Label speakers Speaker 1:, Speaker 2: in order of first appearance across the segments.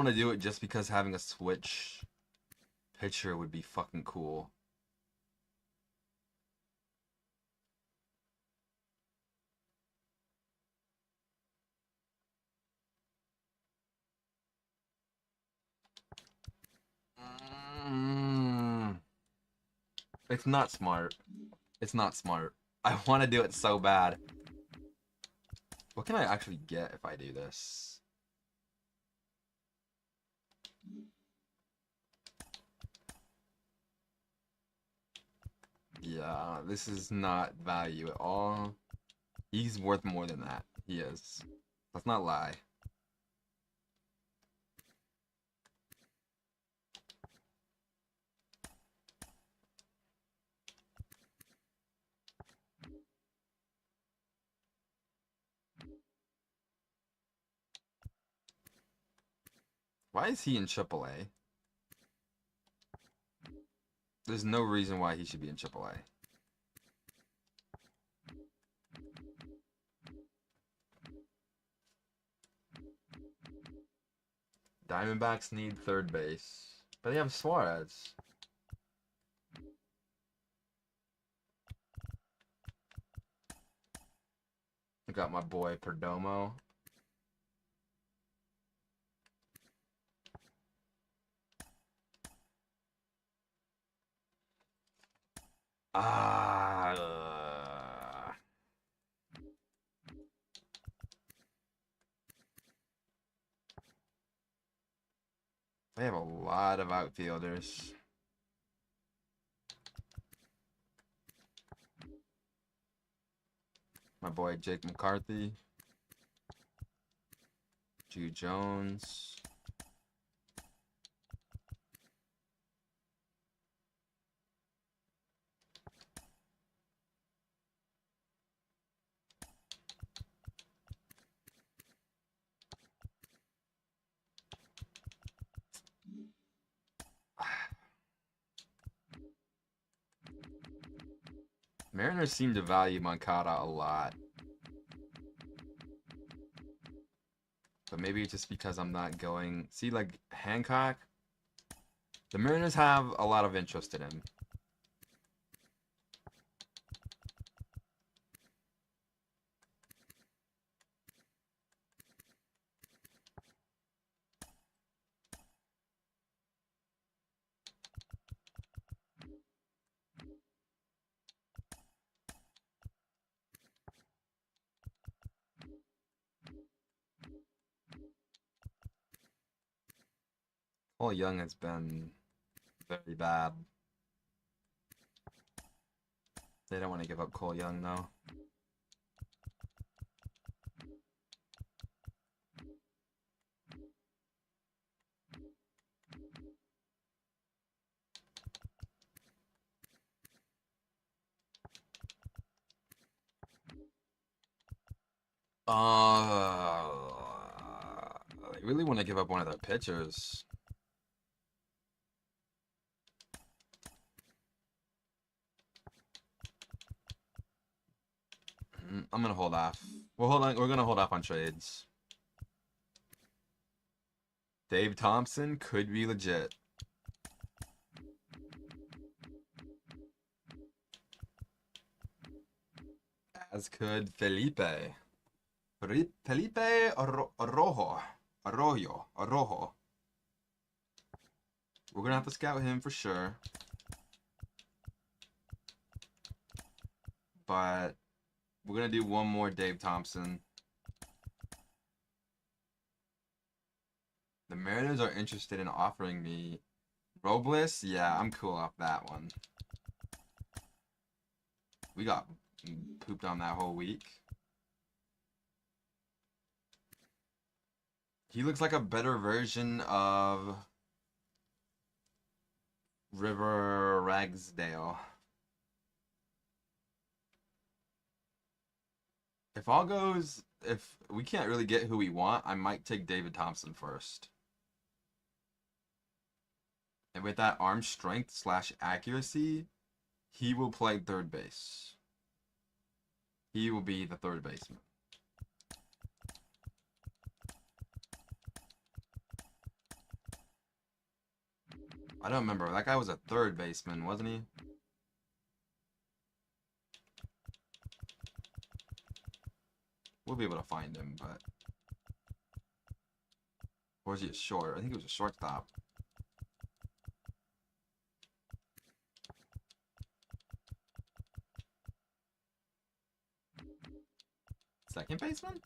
Speaker 1: want to do it just because having a switch pitcher would be fucking cool. It's not smart. It's not smart. I want to do it so bad. What can I actually get if I do this? Yeah, this is not value at all. He's worth more than that. He is. Let's not lie. Why is he in AAA? There's no reason why he should be in AAA. Diamondbacks need third base. But they have Suarez. I got my boy Perdomo. They have a lot of outfielders. My boy Jake McCarthy. Drew Jones. Mariners seem to value Moncada a lot. But maybe it's just because I'm not going... See, like, Hancock? The Mariners have a lot of interest in him. Cole Young has been very bad. They don't want to give up Cole Young, though. They really want to give up one of their pitchers. I'm gonna hold off. We're gonna hold off on trades. Dave Thompson could be legit. As could Felipe. Felipe Arroyo. We're gonna have to scout him for sure. But we're gonna do one more Dave Thompson. The Mariners are interested in offering me Robles. Yeah, I'm cool off that one. We got pooped on that whole week. He looks like a better version of River Ragsdale. If we can't really get who we want, I might take David Thompson first. And with that arm strength / accuracy, he will play third base. He will be the third baseman. I don't remember. That guy was a third baseman, wasn't he? We'll be able to find him, but... Or is he a short? I think he was a shortstop. Second baseman?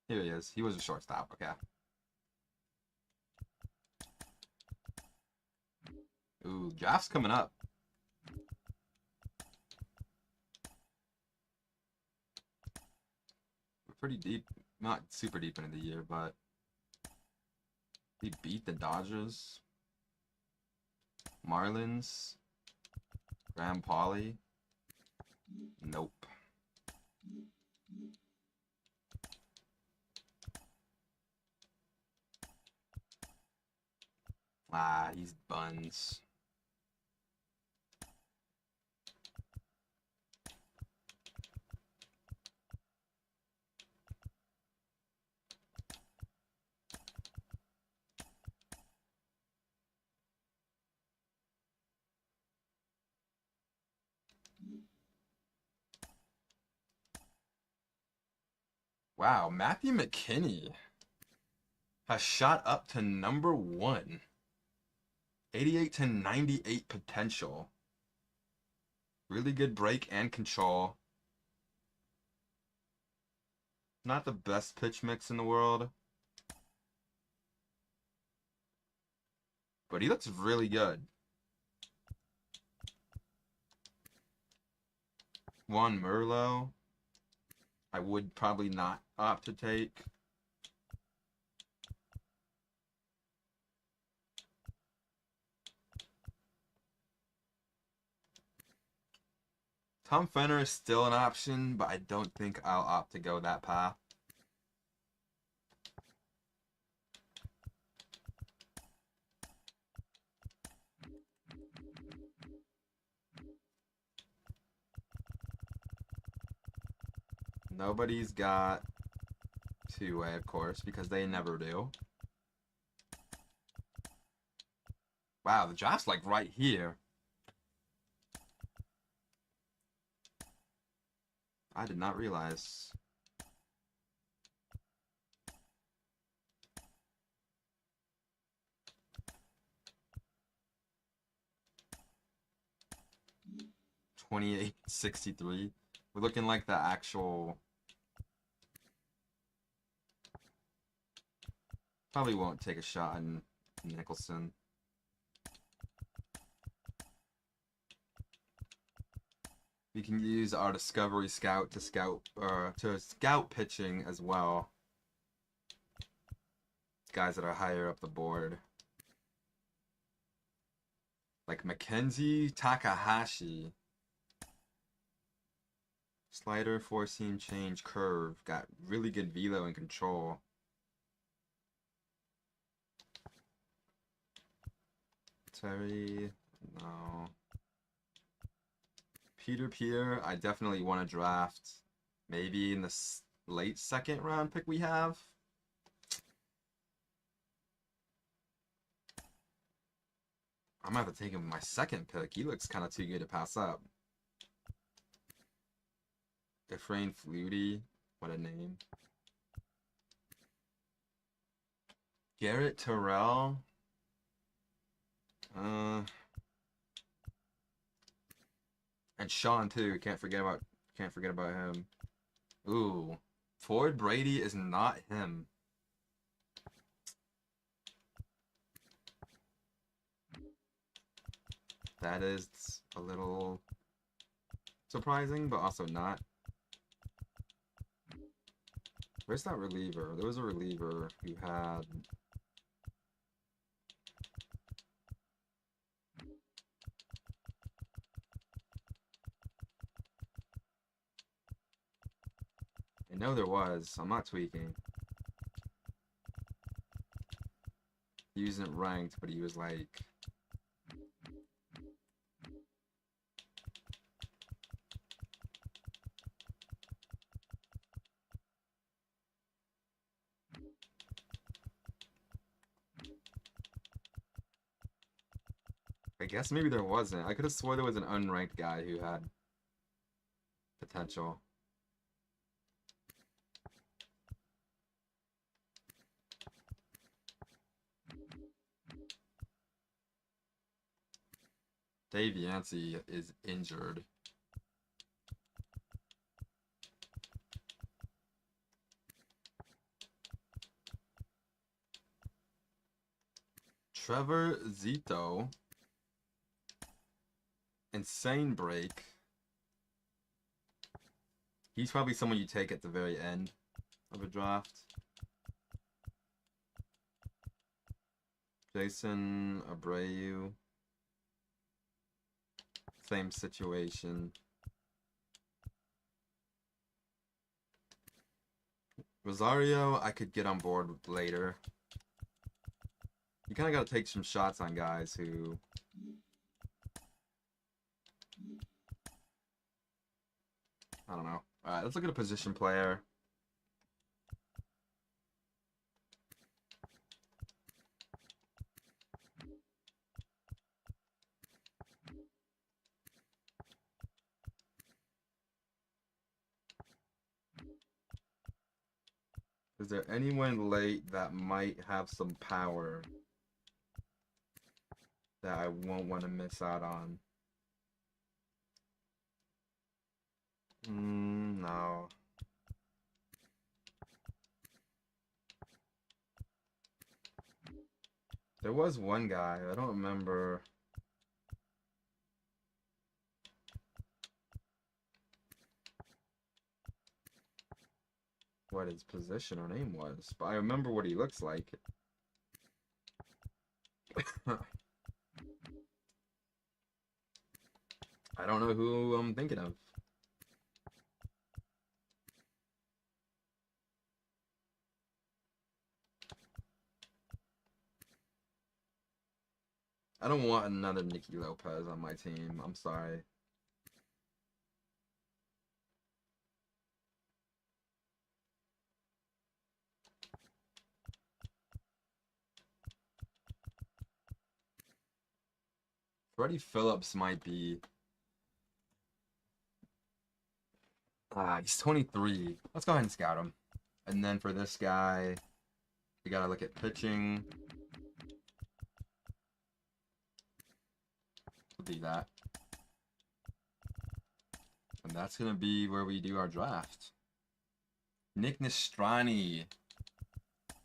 Speaker 1: Here he is. He was a shortstop. Okay. Ooh, draft's coming up. We're pretty deep. Not super deep into the year, but... We beat the Dodgers. Marlins. Graham Pauley. Nope. Ah, he's buns. Wow, Matthew McKinney has shot up to #1. 88 to 98 potential. Really good break and control. Not the best pitch mix in the world. But he looks really good. Juan Merlo. I would probably not opt to take. Tom Fenner is still an option, but I don't think I'll opt to go that path. Nobody's got two-way, of course, because they never do. Wow, the draft's like right here. I did not realize. $28.63. We're looking like the actual. Probably won't take a shot in Nicholson. We can use our Discovery Scout to scout pitching as well. Guys that are higher up the board. Like Mackenzie Takahashi. Slider, four-seam change, curve. Got really good velo and control. Terry, no. Peter, I definitely want to draft. Maybe in the late second round pick we have. I'm gonna have to take him with my second pick. He looks kind of too good to pass up. Efrain Flutie, what a name. Garrett Terrell. And Sean too. Can't forget about him. Ooh, Ford Brady is not him. That is a little surprising, but also not. Where's that reliever? There was a reliever who had. I know there was. I'm not tweaking. He wasn't ranked, but he was like... I guess maybe there wasn't. I could have swore there was an unranked guy who had potential. Dave Yancey is injured. Trevor Zito. Insane break. He's probably someone you take at the very end of a draft. Jason Abreu. Same situation. Rosario, I could get on board with later. You kind of got to take some shots on guys who... I don't know. Alright, let's look at a position player. Is there anyone late that might have some power that I won't want to miss out on? No. There was one guy, I don't remember. What his position or name was, but I remember what he looks like. I don't know who I'm thinking of. I don't want another Nicky Lopez on my team. I'm sorry. Freddie Phillips might be... he's 23. Let's go ahead and scout him. And then for this guy, you gotta look at pitching. We'll do that. And that's gonna be where we do our draft. Nick Nestrani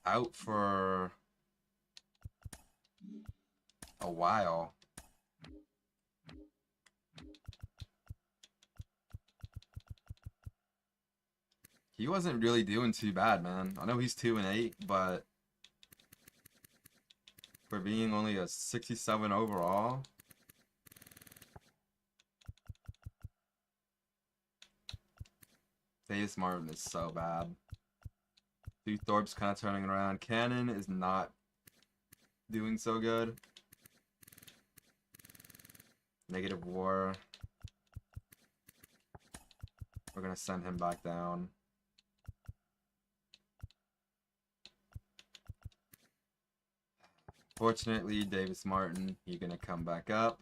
Speaker 1: out for a while. He wasn't really doing too bad, man. I know he's 2-8, but for being only a 67 overall, Davis Martin is so bad. Dude Thorpe's kind of turning around. Cannon is not doing so good. Negative WAR. We're gonna send him back down. Fortunately, Davis Martin, you're gonna come back up.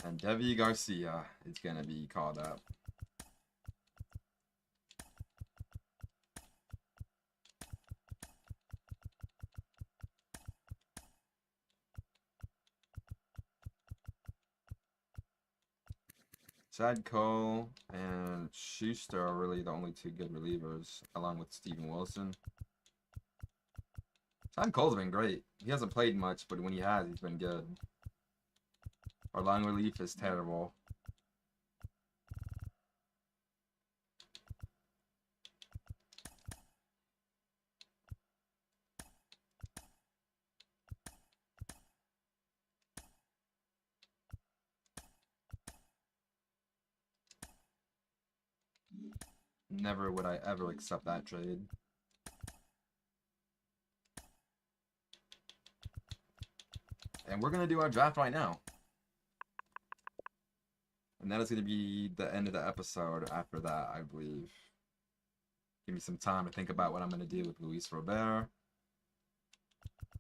Speaker 1: And Devi Garcia is gonna be called up. Chad Cole and Schuster are really the only two good relievers, along with Steven Wilson. Chad Cole's been great. He hasn't played much, but when he has, he's been good. Our long relief is terrible. Never would I ever accept that trade. And we're going to do our draft right now. And that is going to be the end of the episode after that, I believe. Give me some time to think about what I'm going to do with Luis Robert.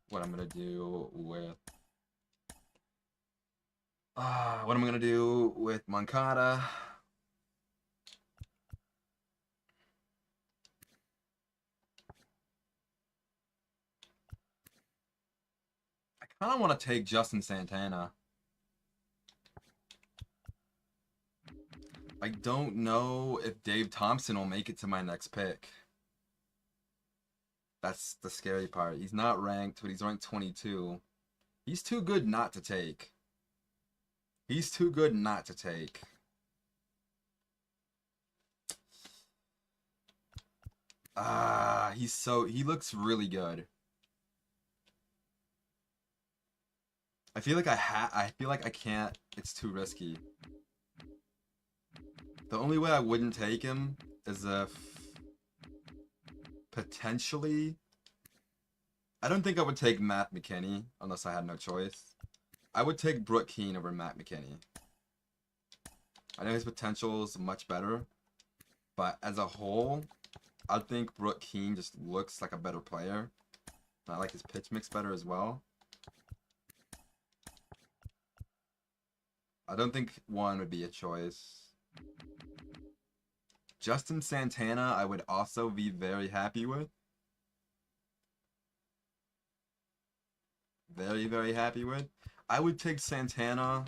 Speaker 1: What I'm going to do with... what am I going to do with Moncada? I kind of want to take Justin Santana. I don't know if Dave Thompson will make it to my next pick. That's the scary part. He's not ranked, but he's ranked 22. He's too good not to take. He's too good not to take. He looks really good. I feel like I can't. It's too risky. The only way I wouldn't take him is if potentially... I don't think I would take Matt McKinney unless I had no choice. I would take Brooke Keane over Matt McKinney. I know his potential is much better, but as a whole, I think Brooke Keane just looks like a better player. And I like his pitch mix better as well. I don't think one would be a choice. Justin Santana, I would also be very happy with. Very, very happy with. I would take Santana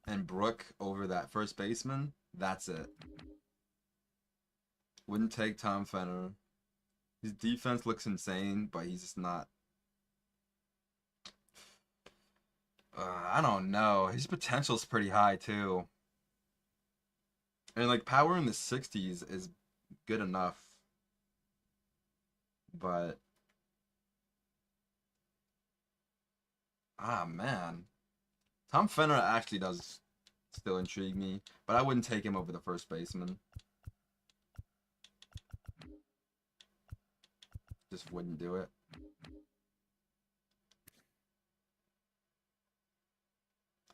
Speaker 1: and Brooke over that first baseman. That's it. Wouldn't take Tom Fenner. His defense looks insane, but he's just not. I don't know. His potential's pretty high too. And like power in the 60s is good enough. But man. Tom Fenner actually does still intrigue me, but I wouldn't take him over the first baseman. Just wouldn't do it.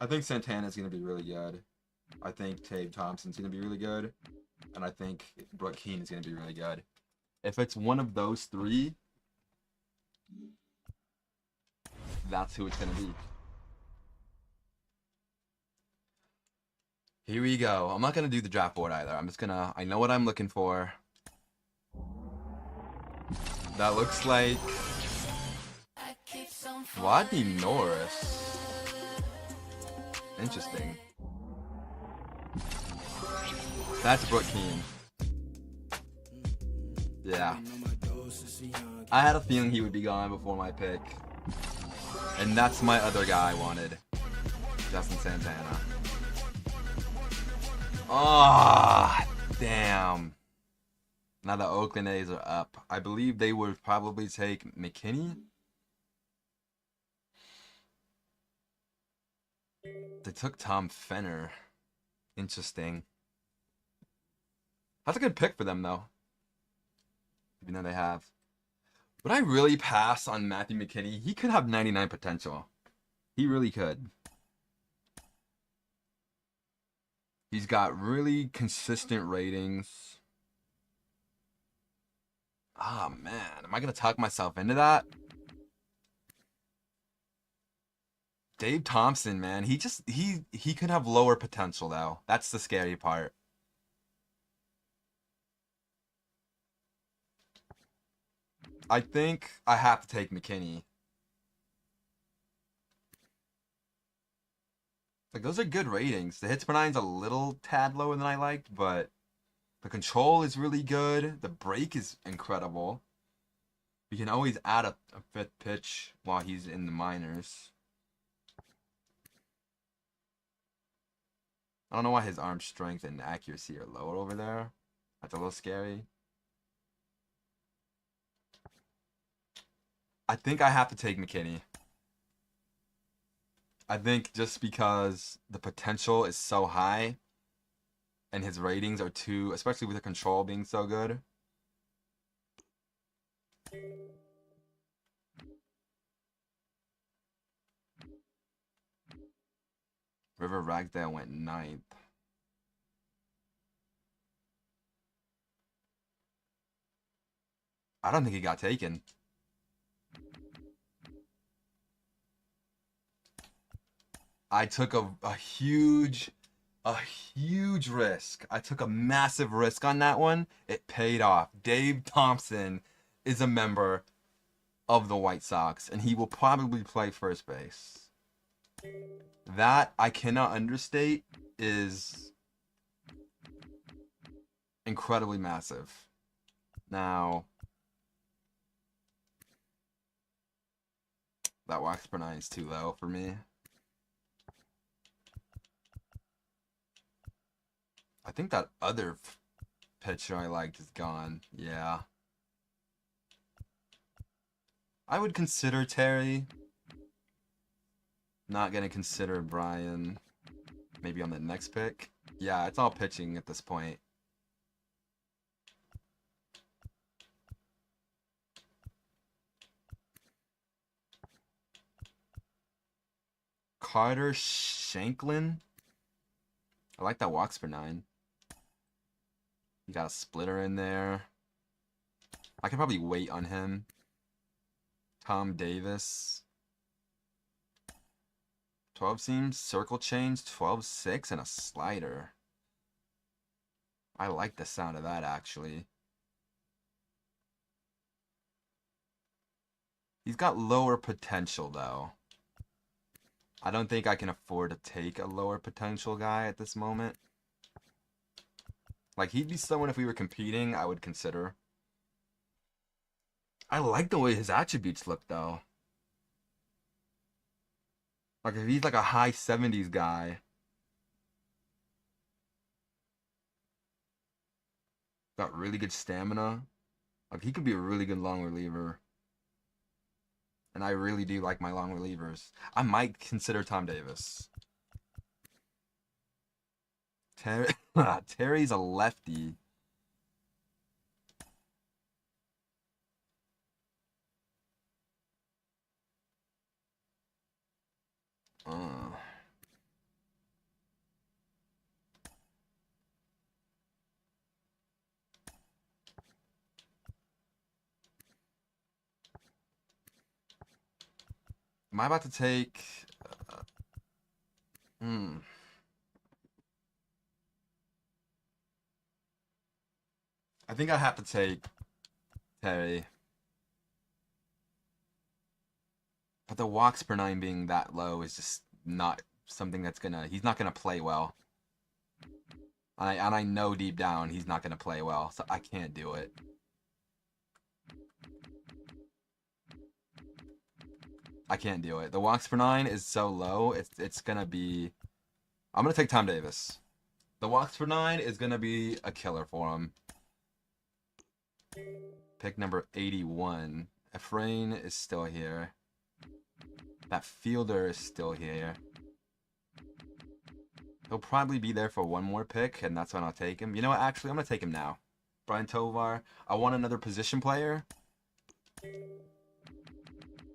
Speaker 1: I think Santana's going to be really good. I think Dave Thompson's going to be really good. And I think Brooke Keane is going to be really good. If it's one of those three, that's who it's going to be. Here we go. I'm not going to do the draft board either. I'm just going to... I know what I'm looking for. That looks like... Rodney Norris. Interesting. That's Brooke Keane. Yeah. I had a feeling he would be gone before my pick. And that's my other guy I wanted. Justin Santana. Ah, damn. Now the Oakland A's are up. I believe they would probably take McKinney. They took Tom Fenner. Interesting. That's a good pick for them, though. Even though they have. Would I really pass on Matthew McKinney? He could have 99 potential. He really could. He's got really consistent ratings. Ah, man. Am I going to talk myself into that? Dave Thompson, man. He could have lower potential, though. That's the scary part. I think I have to take McKinney. Like, those are good ratings. The hits per nine's a little tad lower than I liked, but the control is really good. The break is incredible. You can always add a fifth pitch while he's in the minors. I don't know why his arm strength and accuracy are lower over there. That's a little scary. I think I have to take McKinney. I think just because the potential is so high and his ratings are too, especially with the control being so good. River Ragsdale went 9th. I don't think he got taken. I took a huge risk. I took a massive risk on that one. It paid off. Dave Thompson is a member of the White Sox, and he will probably play first base. That, I cannot understate, is incredibly massive. Now, that wax per 9 is too low for me. I think that other pitcher I liked is gone. Yeah. I would consider Terry. Not gonna consider Brian. Maybe on the next pick. Yeah, it's all pitching at this point. Carter Shanklin. I like that walks per 9. You got a splitter in there. I could probably wait on him. Tom Davis. 12 seams, circle change, 12-6, and a slider. I like the sound of that, actually. He's got lower potential, though. I don't think I can afford to take a lower potential guy at this moment. Like, he'd be someone, if we were competing, I would consider. I like the way his attributes look, though. Like, if he's like a high 70s guy. Got really good stamina. Like, he could be a really good long reliever. And I really do like my long relievers. I might consider Tom Davis. Terry's a lefty. Am I about to take... I think I have to take Terry. But the walks per 9 being that low is just not something that's gonna... He's not gonna play well. And I know deep down he's not gonna play well, so I can't do it. I can't do it. The walks per 9 is so low, it's gonna be... I'm gonna take Tom Davis. The walks per 9 is gonna be a killer for him. Pick number 81. Efrain is still here. That fielder is still here. He'll probably be there for one more pick, and that's when I'll take him. You know what? Actually, I'm gonna take him now. Brian Tovar. I want another position player.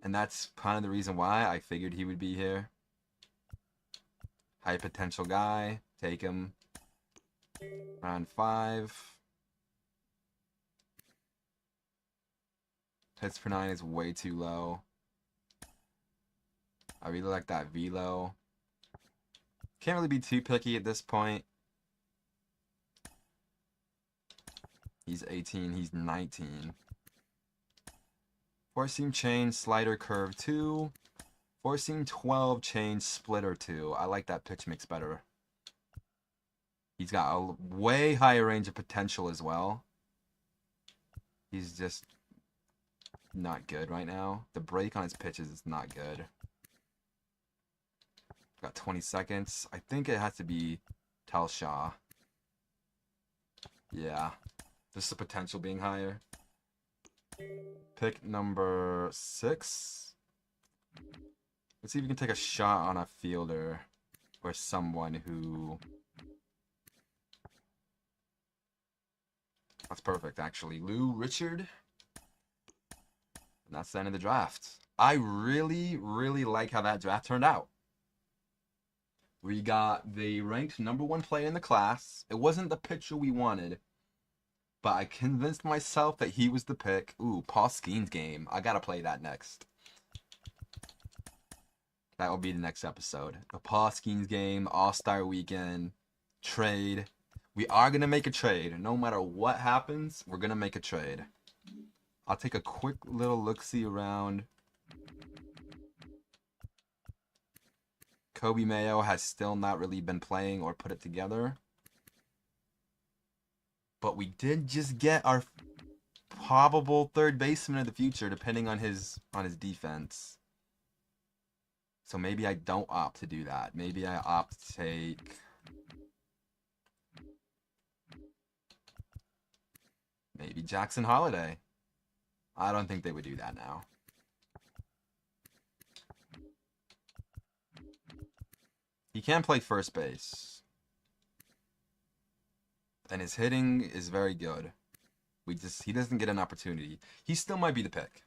Speaker 1: And that's kind of the reason why I figured he would be here. High potential guy. Take him. Round 5. Hits per 9 is way too low. I really like that velo. Can't really be too picky at this point. He's 18, he's 19. 4-seam change, slider curve 2. 4-seam 12 change, splitter 2. I like that pitch mix better. He's got a way higher range of potential as well. He's just not good right now. The break on his pitches is not good. Got 20 seconds. I think it has to be Telshaw. Yeah. Just the potential being higher. Pick number 6. Let's see if we can take a shot on a fielder or someone who That's perfect, actually. Lou Richard. And that's the end of the draft. I really, really like how that draft turned out. We got the ranked #1 player in the class. It wasn't the pitcher we wanted, but I convinced myself that he was the pick. Ooh, Paul Skeens game. I gotta play that next. That will be the next episode. The Paul Skeens game, All-Star Weekend, trade. We are gonna make a trade. No matter what happens, we're gonna make a trade. I'll take a quick little look-see around. Kobe Mayo has still not really been playing or put it together. But we did just get our probable third baseman of the future, depending on his defense. So maybe I don't opt to do that. Maybe I opt to take... maybe Jackson Holiday. I don't think they would do that now. He can play first base. And his hitting is very good. He doesn't get an opportunity. He still might be the pick.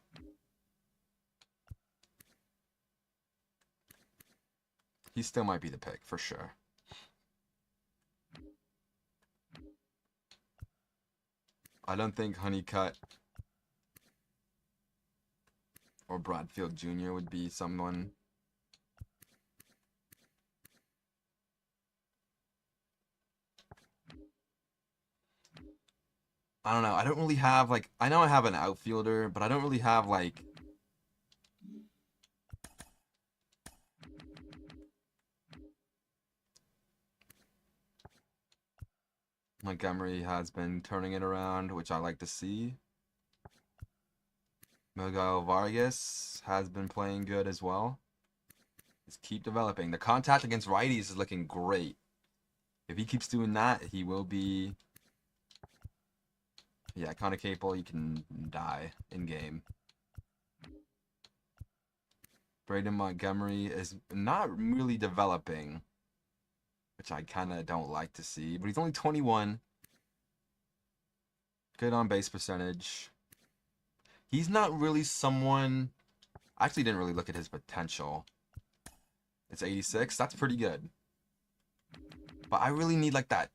Speaker 1: He still might be the pick, for sure. I don't think Honeycutt or Bradfield Jr. would be someone. I don't know. I don't really have, like... I know I have an outfielder, but I don't really have, like... Montgomery has been turning it around, which I like to see. Miguel Vargas has been playing good as well. Just keep developing. The contact against righties is looking great. If he keeps doing that, he will be... yeah, Connor Capel, you can die in game. Braden Montgomery is not really developing, which I kind of don't like to see. But he's only 21. Good on base percentage. He's not really someone... I actually didn't really look at his potential. It's 86. That's pretty good. But I really need like that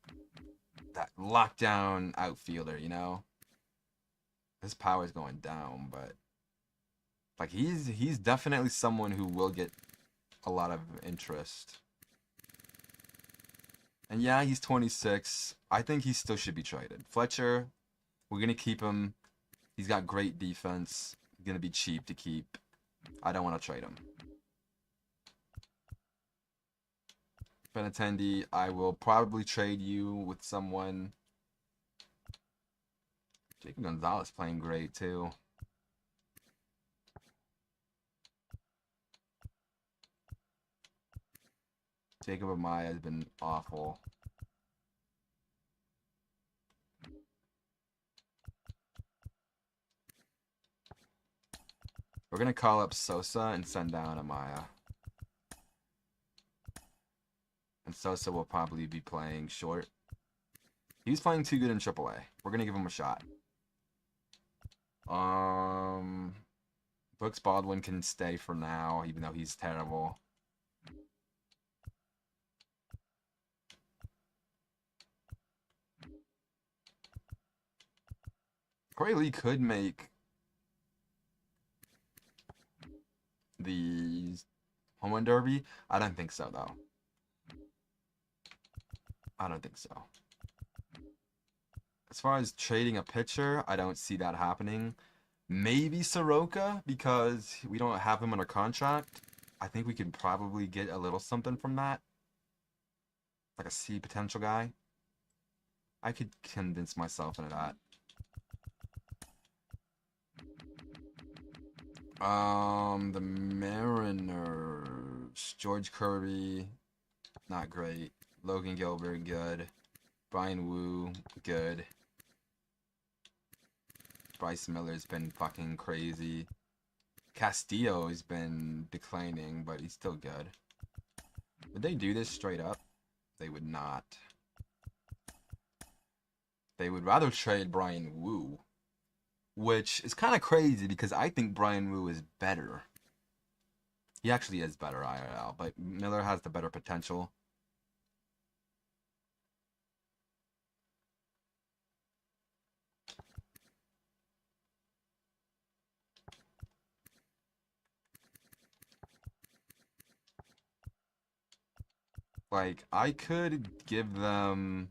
Speaker 1: lockdown outfielder, you know? His power is going down, but like he's definitely someone who will get a lot of interest. And yeah, he's 26. I think he still should be traded. Fletcher, we're gonna keep him. He's got great defense. He's gonna be cheap to keep. I don't want to trade him. Benintendi, I will probably trade you with someone. Jacob Gonzalez playing great too. Jacob Amaya has been awful. We're gonna call up Sosa and send down Amaya. And Sosa will probably be playing short. He's playing too good in AAA. We're gonna give him a shot. Brooks Baldwin can stay for now, even though he's terrible. Corey Lee could make the home run derby. I don't think so, though. I don't think so. As far as trading a pitcher, I don't see that happening. Maybe Soroka, because we don't have him under contract. I think we could probably get a little something from that. Like a C potential guy. I could convince myself into that. The Mariners. George Kirby, not great. Logan Gilbert, good. Brian Wu, good. Bryce Miller's been fucking crazy. Castillo has been declining, but he's still good. Would they do this straight up? They would not. They would rather trade Brian Wu, which is kind of crazy because I think Brian Wu is better. He actually is better IRL, but Miller has the better potential. Like, I could give them...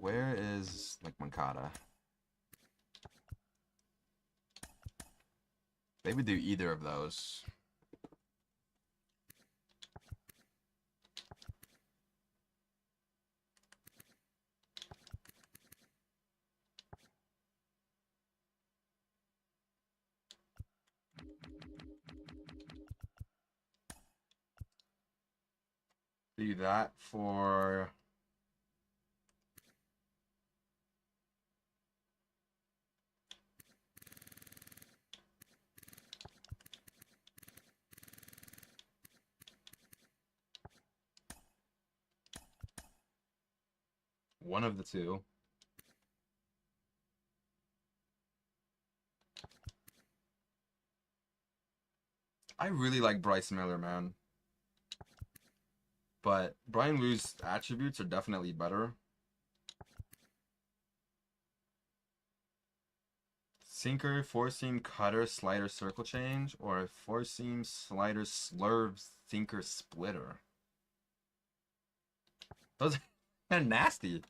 Speaker 1: Where is, like, Mankata? They would do either of those. Do that for... one of the two. I really like Bryce Miller, man. But Brian Wu's attributes are definitely better. Sinker, four-seam, cutter, slider, circle change, or four-seam, slider, slurve, sinker, splitter. Those are kind of nasty.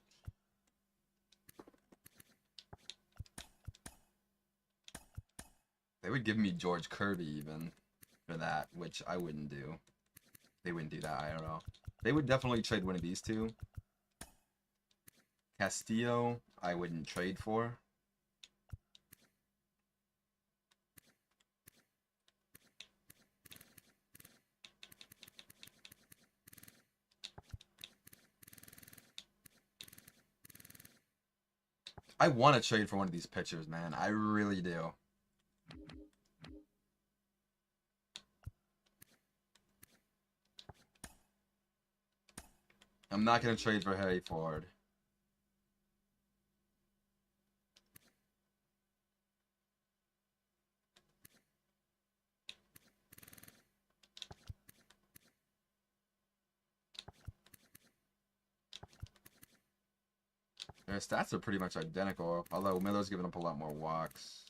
Speaker 1: They would give me George Kirby even for that, which I wouldn't do. They wouldn't do that IRL. They would definitely trade one of these two. Castillo, I wouldn't trade for. I want to trade for one of these pitchers, man. I really do. I'm not going to trade for Harry Ford. Their stats are pretty much identical, although Miller's giving up a lot more walks.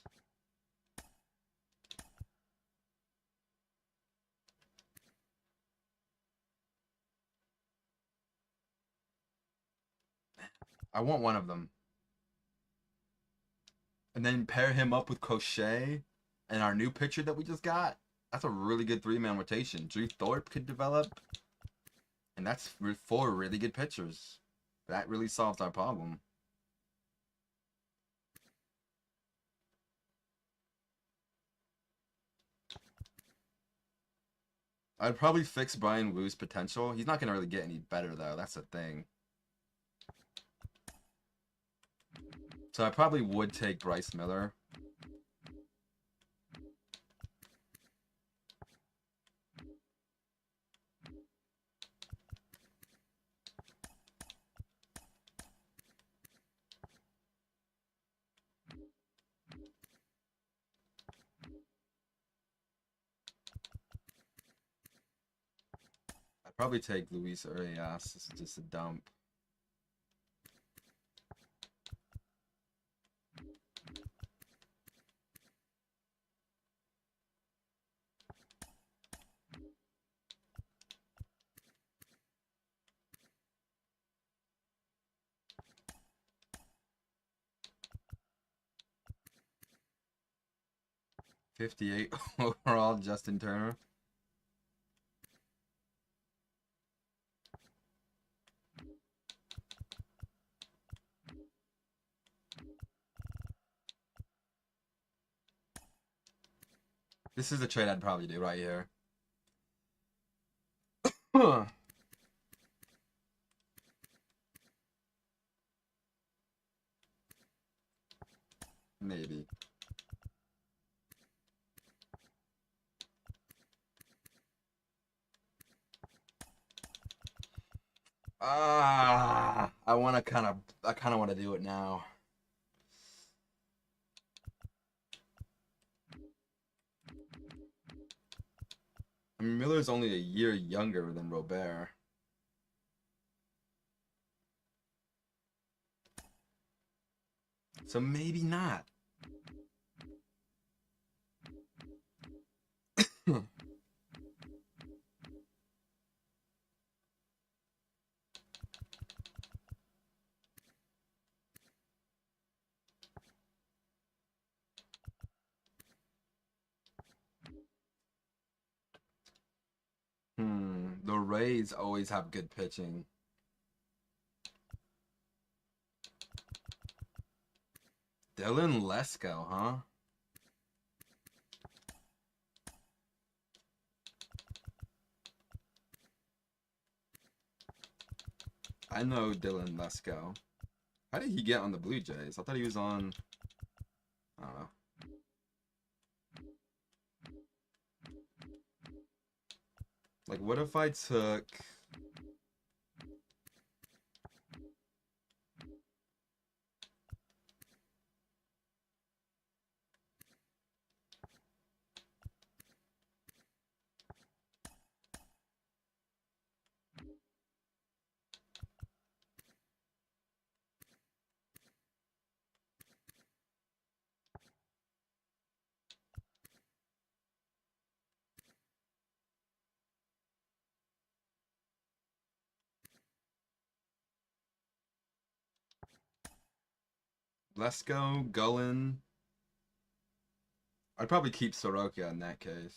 Speaker 1: I want one of them. And then pair him up with Crochet and our new pitcher that we just got. That's a really good three-man rotation. Drew Thorpe could develop. And that's four really good pitchers. That really solves our problem. I'd probably fix Brian Wu's potential. He's not going to really get any better, though. That's the thing. So I probably would take Bryce Miller. I'd probably take Luis Urias. This is just a dump. $58 overall, Justin Turner. This is a trade I'd probably do right here. Maybe. I I kind of want to do it now. I mean, Miller's only a year younger than Robert. So maybe not. The Rays always have good pitching. Dylan Lesko, huh? I know Dylan Lesko. How did he get on the Blue Jays? I thought he was on... I don't know. Like, what if I took... Lesko, Gullen... I'd probably keep Soroka in that case.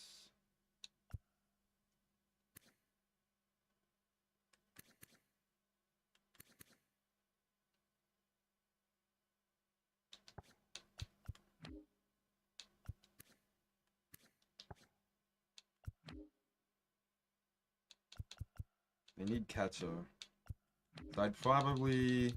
Speaker 1: They need catcher. So I'd probably...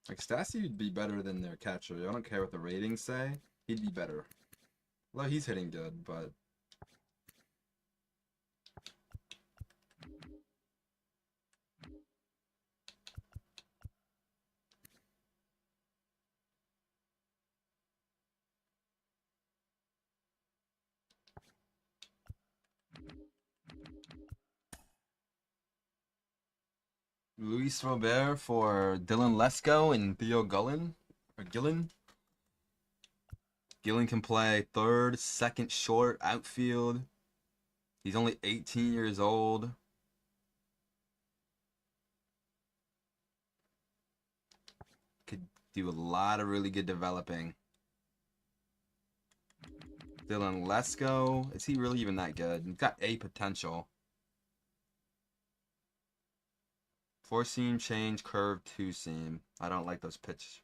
Speaker 1: Like, Stassi would be better than their catcher. I don't care what the ratings say. He'd be better. Well, he's hitting good, but... Luis Robert for Dylan Lesko and Theo Gullen. Or Gillen. Gillen can play third, second, short, outfield. He's only 18 years old. Could do a lot of really good developing. Dylan Lesko. Is he really even that good? He's got A potential. 4-seam, change, curve, 2-seam. I don't like those pitch.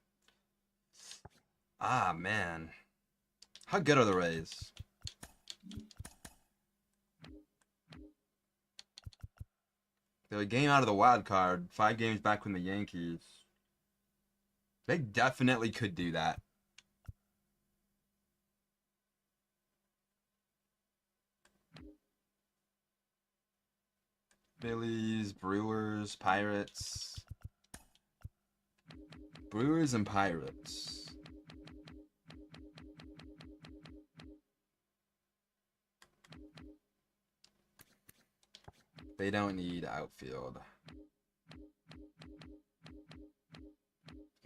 Speaker 1: Ah, man. How good are the Rays? They're a game out of the wild card. 5 games back from the Yankees. They definitely could do that. Phillies, Brewers, Pirates. Brewers and Pirates. They don't need outfield.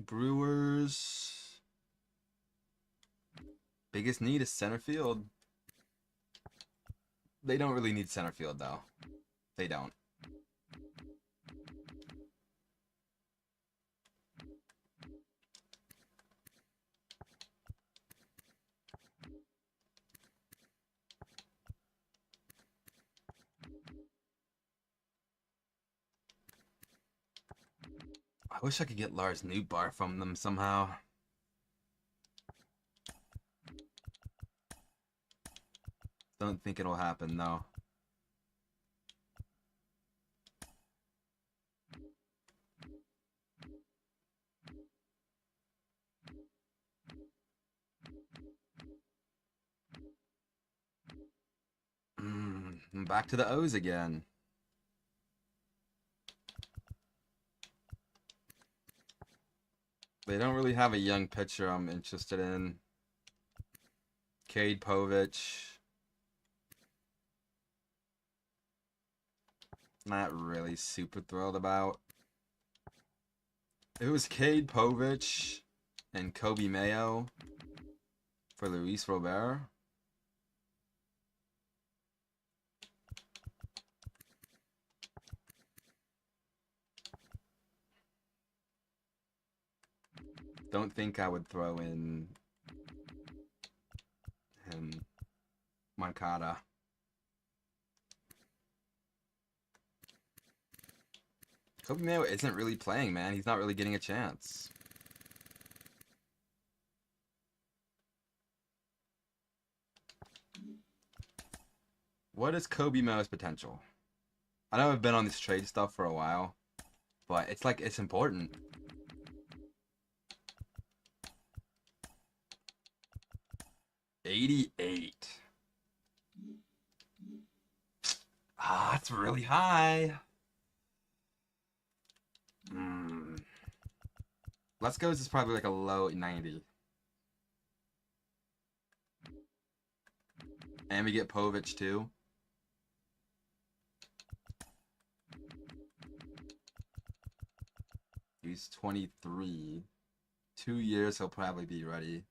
Speaker 1: Brewers. Biggest need is center field. They don't really need center field, though. They don't. I wish I could get Lars Nootbaar from them somehow. Don't think it'll happen, though. Back to the O's again. They don't really have a young pitcher I'm interested in. Cade Povich. Not really super thrilled about. It was Cade Povich and Kobe Mayo for Luis Robert. Don't think I would throw in him. Moncada. Kobe Mayo isn't really playing, man. He's not really getting a chance. What is Kobe Mayo's potential? I know I've been on this trade stuff for a while, but it's like, it's important. $88. Ah, that's really high. Let's go. This is probably like a low 90. And we get Povich too. He's 23. 2 years, he'll probably be ready.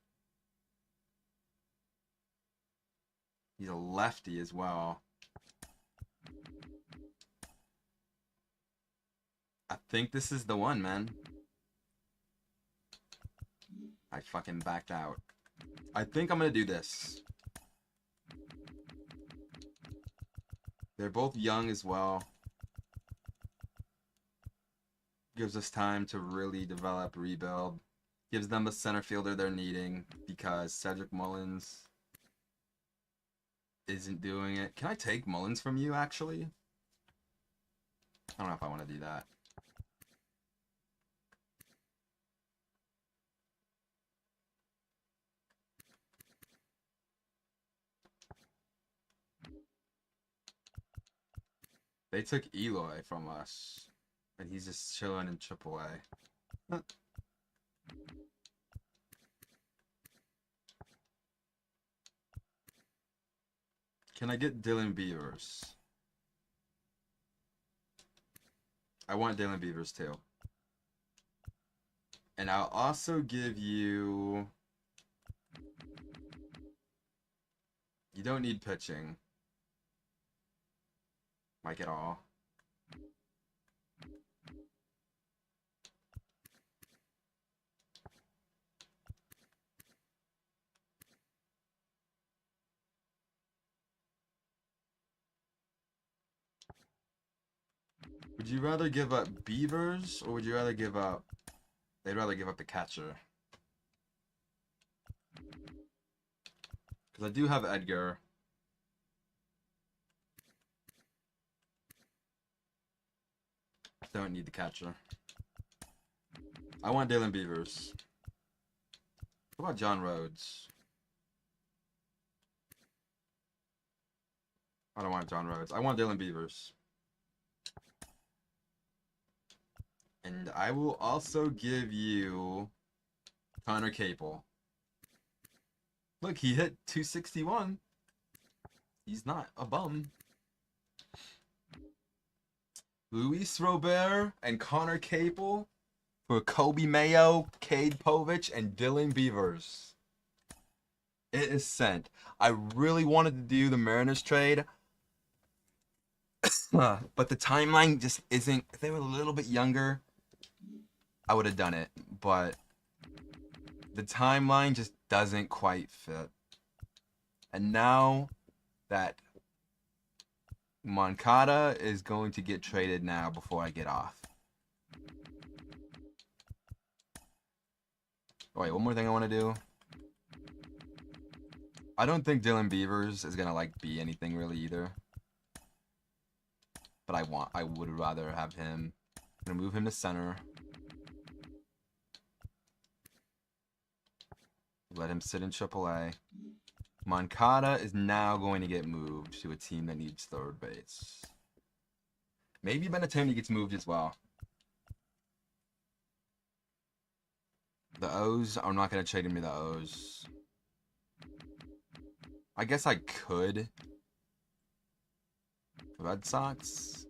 Speaker 1: He's a lefty as well. I think this is the one, man. I fucking backed out. I think I'm gonna do this. They're both young as well. Gives us time to really develop, rebuild. Gives them the center fielder they're needing because Cedric Mullins isn't doing it. Can I take Mullins from you, actually? I don't know if I want to do that. They took Eloy from us, and he's just chilling in AAA. Can I get Dylan Beavers? I want Dylan Beavers too. And I'll also give you... You don't need pitching. Like at all. Would you rather give up Beavers, or would you rather give up... They'd rather give up the catcher. Because I do have Edgar. Don't need the catcher. I want Dylan Beavers. What about John Rhodes? I don't want John Rhodes. I want Dylan Beavers. And I will also give you Connor Capel. Look, he hit 261. He's not a bum. Luis Robert and Connor Capel for Kobe Mayo, Cade Povich, and Dylan Beavers. It is sent. I really wanted to do the Mariners trade, but the timeline just isn't. If they were a little bit younger, I would have done it, but the timeline just doesn't quite fit. And now that Moncada is going to get traded now before I get off. Oh, wait, one more thing I want to do. I don't think Dylan Beavers is gonna like be anything really either. But I would rather have him. I'm gonna move him to center. Let him sit in AAA. Moncada is now going to get moved to a team that needs third base. Maybe Benintendi gets moved as well. The O's, I'm not going to trade him to the O's. I guess I could. Red Sox.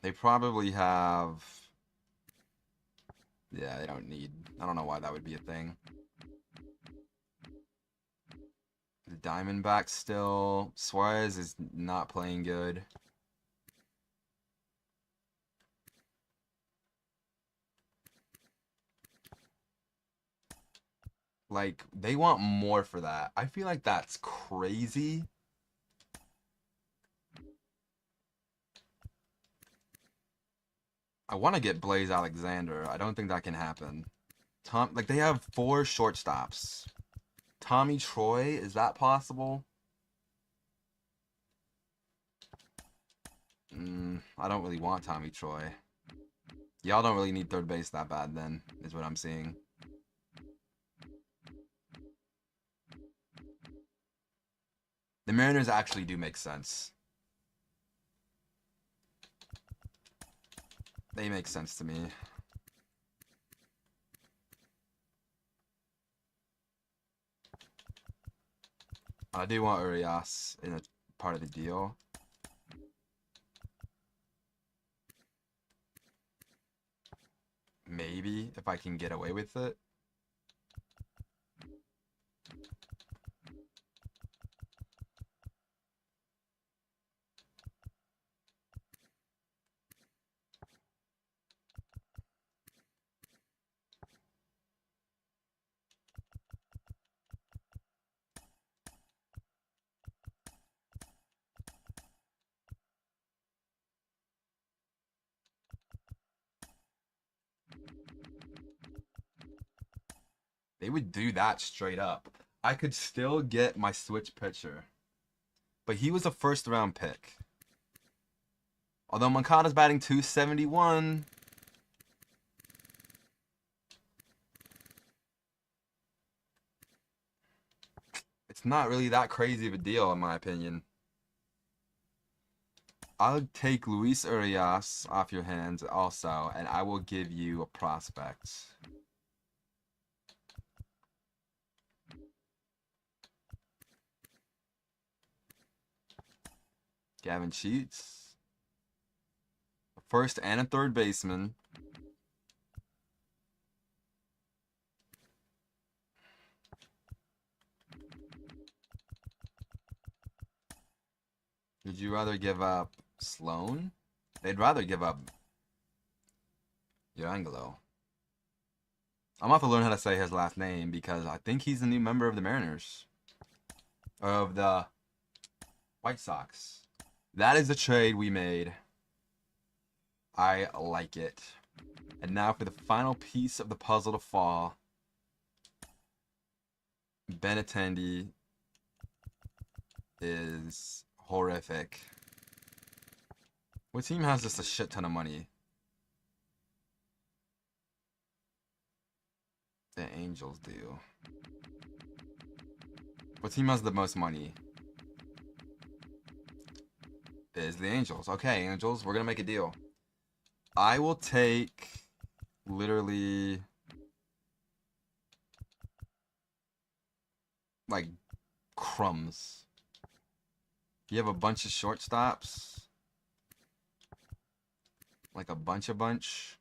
Speaker 1: They probably have... Yeah, they don't need... I don't know why that would be a thing. The Diamondbacks still... Suarez is not playing good. Like, they want more for that. I feel like that's crazy. I want to get Blaze Alexander. I don't think that can happen. Like, they have 4 shortstops. Tommy Troy, is that possible? I don't really want Tommy Troy. Y'all don't really need third base that bad then, is what I'm seeing. The Mariners actually do make sense. They make sense to me. I do want Urias in a part of the deal. Maybe, if I can get away with it. They would do that straight up. I could still get my switch pitcher. But he was a first round pick. Although Moncada's batting .271. It's not really that crazy of a deal in my opinion. I'll take Luis Urias off your hands also, and I will give you a prospect. Gavin Sheets. A first and a third baseman. Would you rather give up Sloan? They'd rather give up Angelo. I'm gonna have to learn how to say his last name because I think he's a new member of the Mariners. Of the White Sox. That is the trade we made. I like it. And now for the final piece of the puzzle to fall. Benintendi is horrific. What team has just a shit ton of money? The Angels do. What team has the most money? Is the Angels. Okay, Angels, we're gonna make a deal. I will take literally like crumbs. You have a bunch of shortstops. Like a bunch.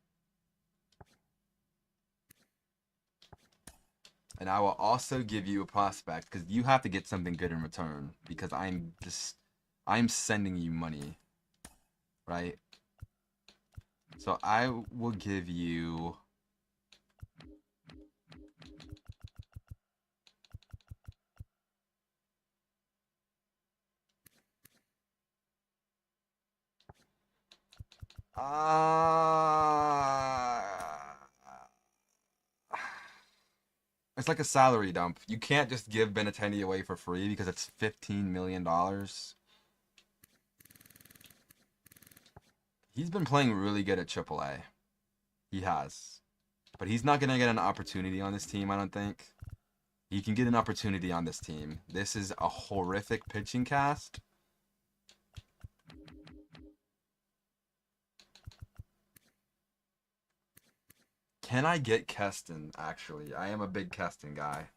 Speaker 1: And I will also give you a prospect because you have to get something good in return because I'm sending you money, right? So I will give you it's like a salary dump. You can't just give Benintendi away for free because it's $15 million. He's been playing really good at AAA. He has. But he's not going to get an opportunity on this team, I don't think. He can get an opportunity on this team. This is a horrific pitching cast. Can I get Keston, actually? I am a big Keston guy.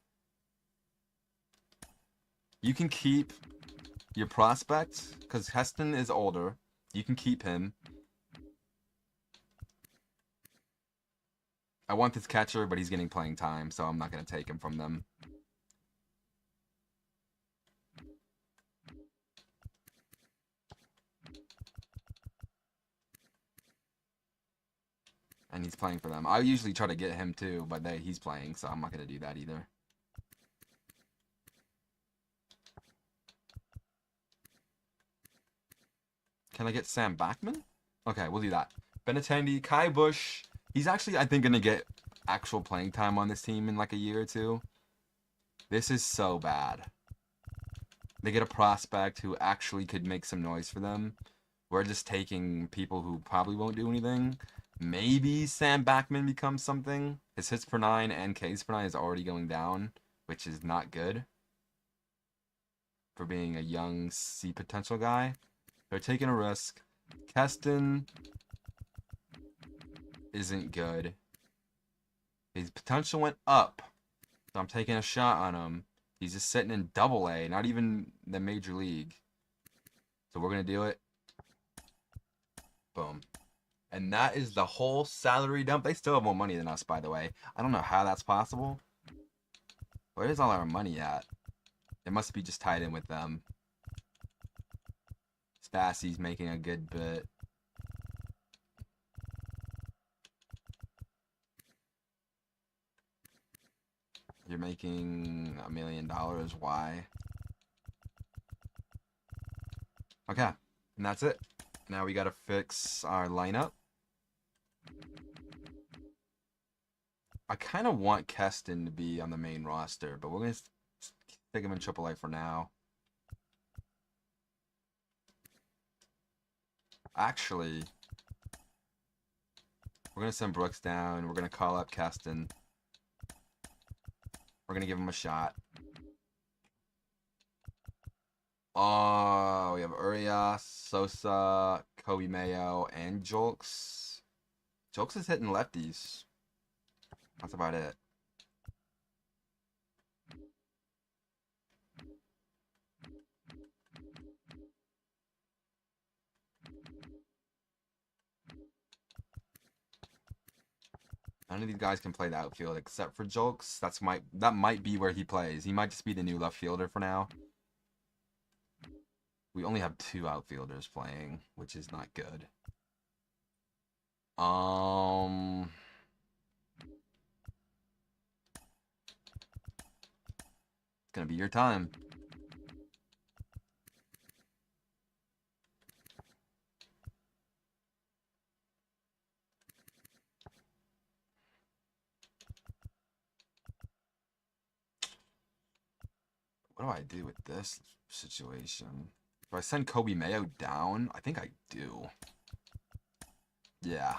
Speaker 1: You can keep your prospect, because Keston is older. You can keep him. I want this catcher, but he's getting playing time, so I'm not going to take him from them. And he's playing for them. I usually try to get him too, but he's playing, so I'm not going to do that either. Can I get Sam Backman? Okay, we'll do that. Benintendi, Kai Bush. He's actually, I think, going to get actual playing time on this team in like a year or two. This is so bad. They get a prospect who actually could make some noise for them. We're just taking people who probably won't do anything. Maybe Sam Backman becomes something. His hits per 9 and Ks per 9 is already going down, which is not good for being a young C potential guy. They're taking a risk. Keston isn't good. His potential went up, so I'm taking a shot on him. He's just sitting in Double-A, not even the major league. So we're going to do it. Boom. And that is the whole salary dump. They still have more money than us, by the way. I don't know how that's possible. Where is all our money at? It must be just tied in with them. Stassi's making a good bit. You're making $1 million. Why? Okay. And that's it. Now we got to fix our lineup. I kind of want Keston to be on the main roster, but we're going to stick him in AAA for now. Actually, we're going to send Brooks down. We're going to call up Keston. We're going to give him a shot. Oh, we have Urias, Sosa, Kobe Mayo, and Jolks. Jolks is hitting lefties. That's about it. None of these guys can play the outfield except for Jolks. That might be where he plays. He might just be the new left fielder for now. We only have 2 outfielders playing, which is not good. It's gonna be your time. What do I do with this situation? Do I send Kobe Mayo down? I think I do. Yeah.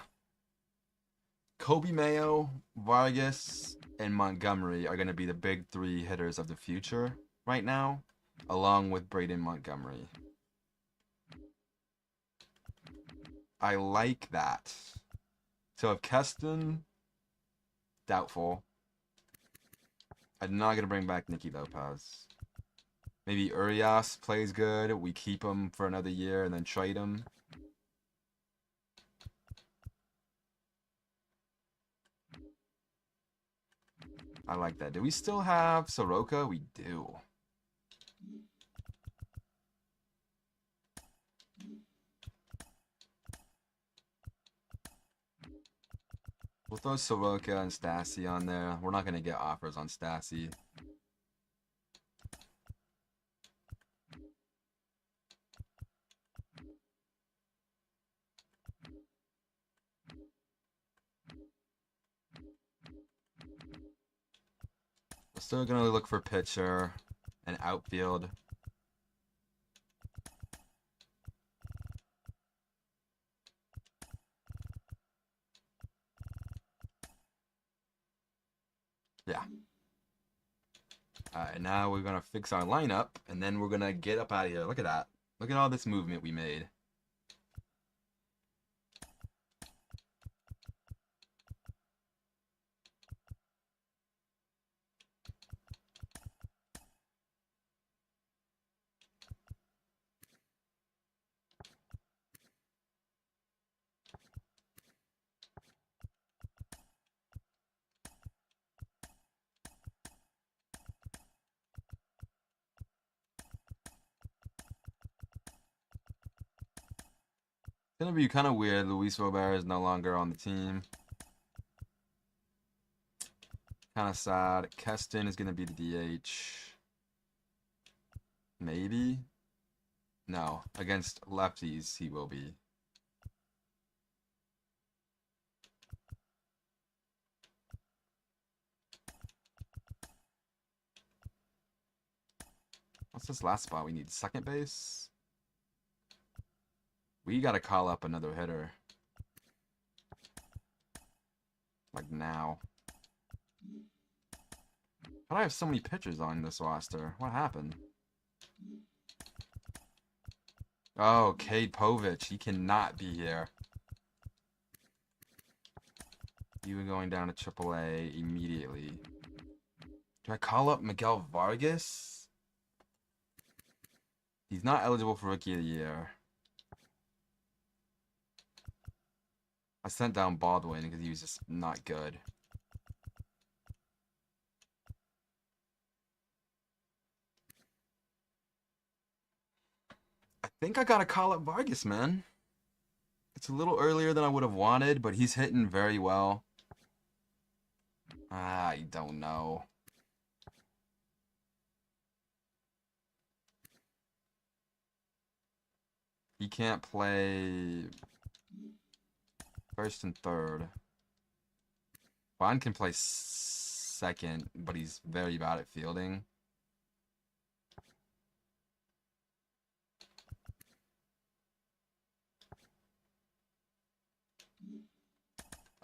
Speaker 1: Kobe Mayo, Vargas, and Montgomery are going to be the big 3 hitters of the future right now, along with Braden Montgomery. I like that. So if Keston, doubtful. I'm not going to bring back Nicky Lopez. Maybe Urias plays good. We keep him for another year and then trade him. I like that. Do we still have Soroka? We do. We'll throw Soroka and Stassi on there. We're not going to get offers on Stassi. We're still going to look for pitcher and outfield. Yeah. Alright, now we're gonna fix our lineup, and then we're gonna get up out of here. Look at that. Look at all this movement we made. It's gonna be kind of weird. Luis Robert is no longer on the team. Kind of sad. Keston is gonna be the DH. Maybe? No. Against lefties, he will be. What's this last spot? We need second base? We gotta call up another hitter. Like now. How do I have so many pitchers on this roster? What happened? Oh, Cade Povich. He cannot be here. You are going down to AAA immediately. Do I call up Miguel Vargas? He's not eligible for Rookie of the Year. I sent down Baldwin because he was just not good. I think I gotta call up Vargas, man. It's a little earlier than I would have wanted, but he's hitting very well. I don't know. He can't play first and third. Vaughn can play second, but he's very bad at fielding.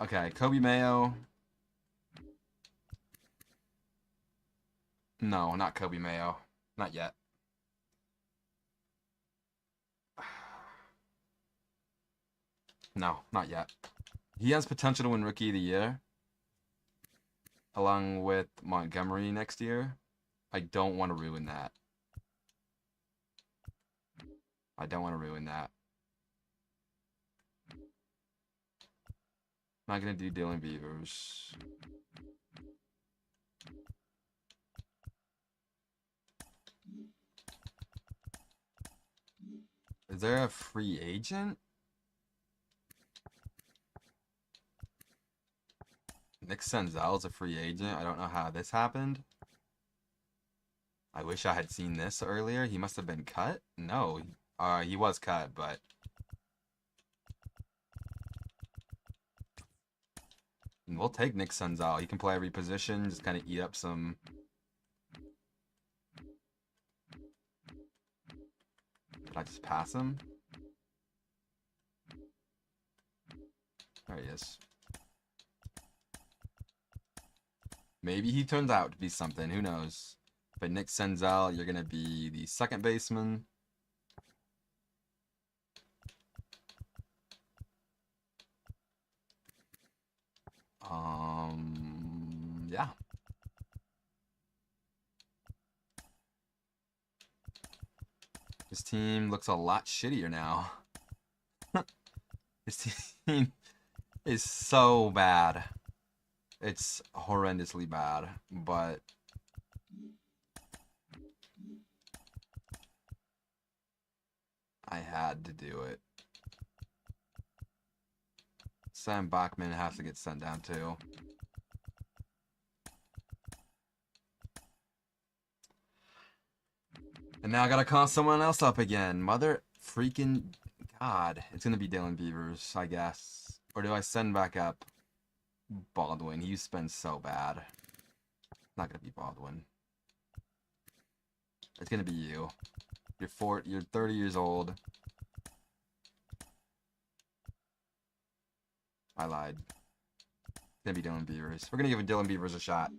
Speaker 1: Okay, Kobe Mayo. No, not Kobe Mayo. Not yet. No, not yet. He has potential to win Rookie of the Year, along with Montgomery next year. I don't want to ruin that. I don't want to ruin that. I'm not going to do Dylan Beavers. Is there a free agent? Nick Senzel is a free agent. I don't know how this happened. I wish I had seen this earlier. He must have been cut? No. He was cut, but... We'll take Nick Senzel. He can play every position, just kind of eat up some... Did I just pass him? There he is. Maybe he turns out to be something. Who knows? But Nick Senzel, you're going to be the second baseman. Yeah. His team looks a lot shittier now. His team is so bad. It's horrendously bad, but I had to do it. Sam Bachman has to get sent down too. And now I gotta call someone else up again. Mother freaking God. It's gonna be Dylan Beavers, I guess. Or do I send back up Baldwin? He's been so bad. Not gonna be Baldwin. It's gonna be you. You're 30 years old. I lied. It's gonna be Dylan Beavers. We're gonna give Dylan Beavers a shot.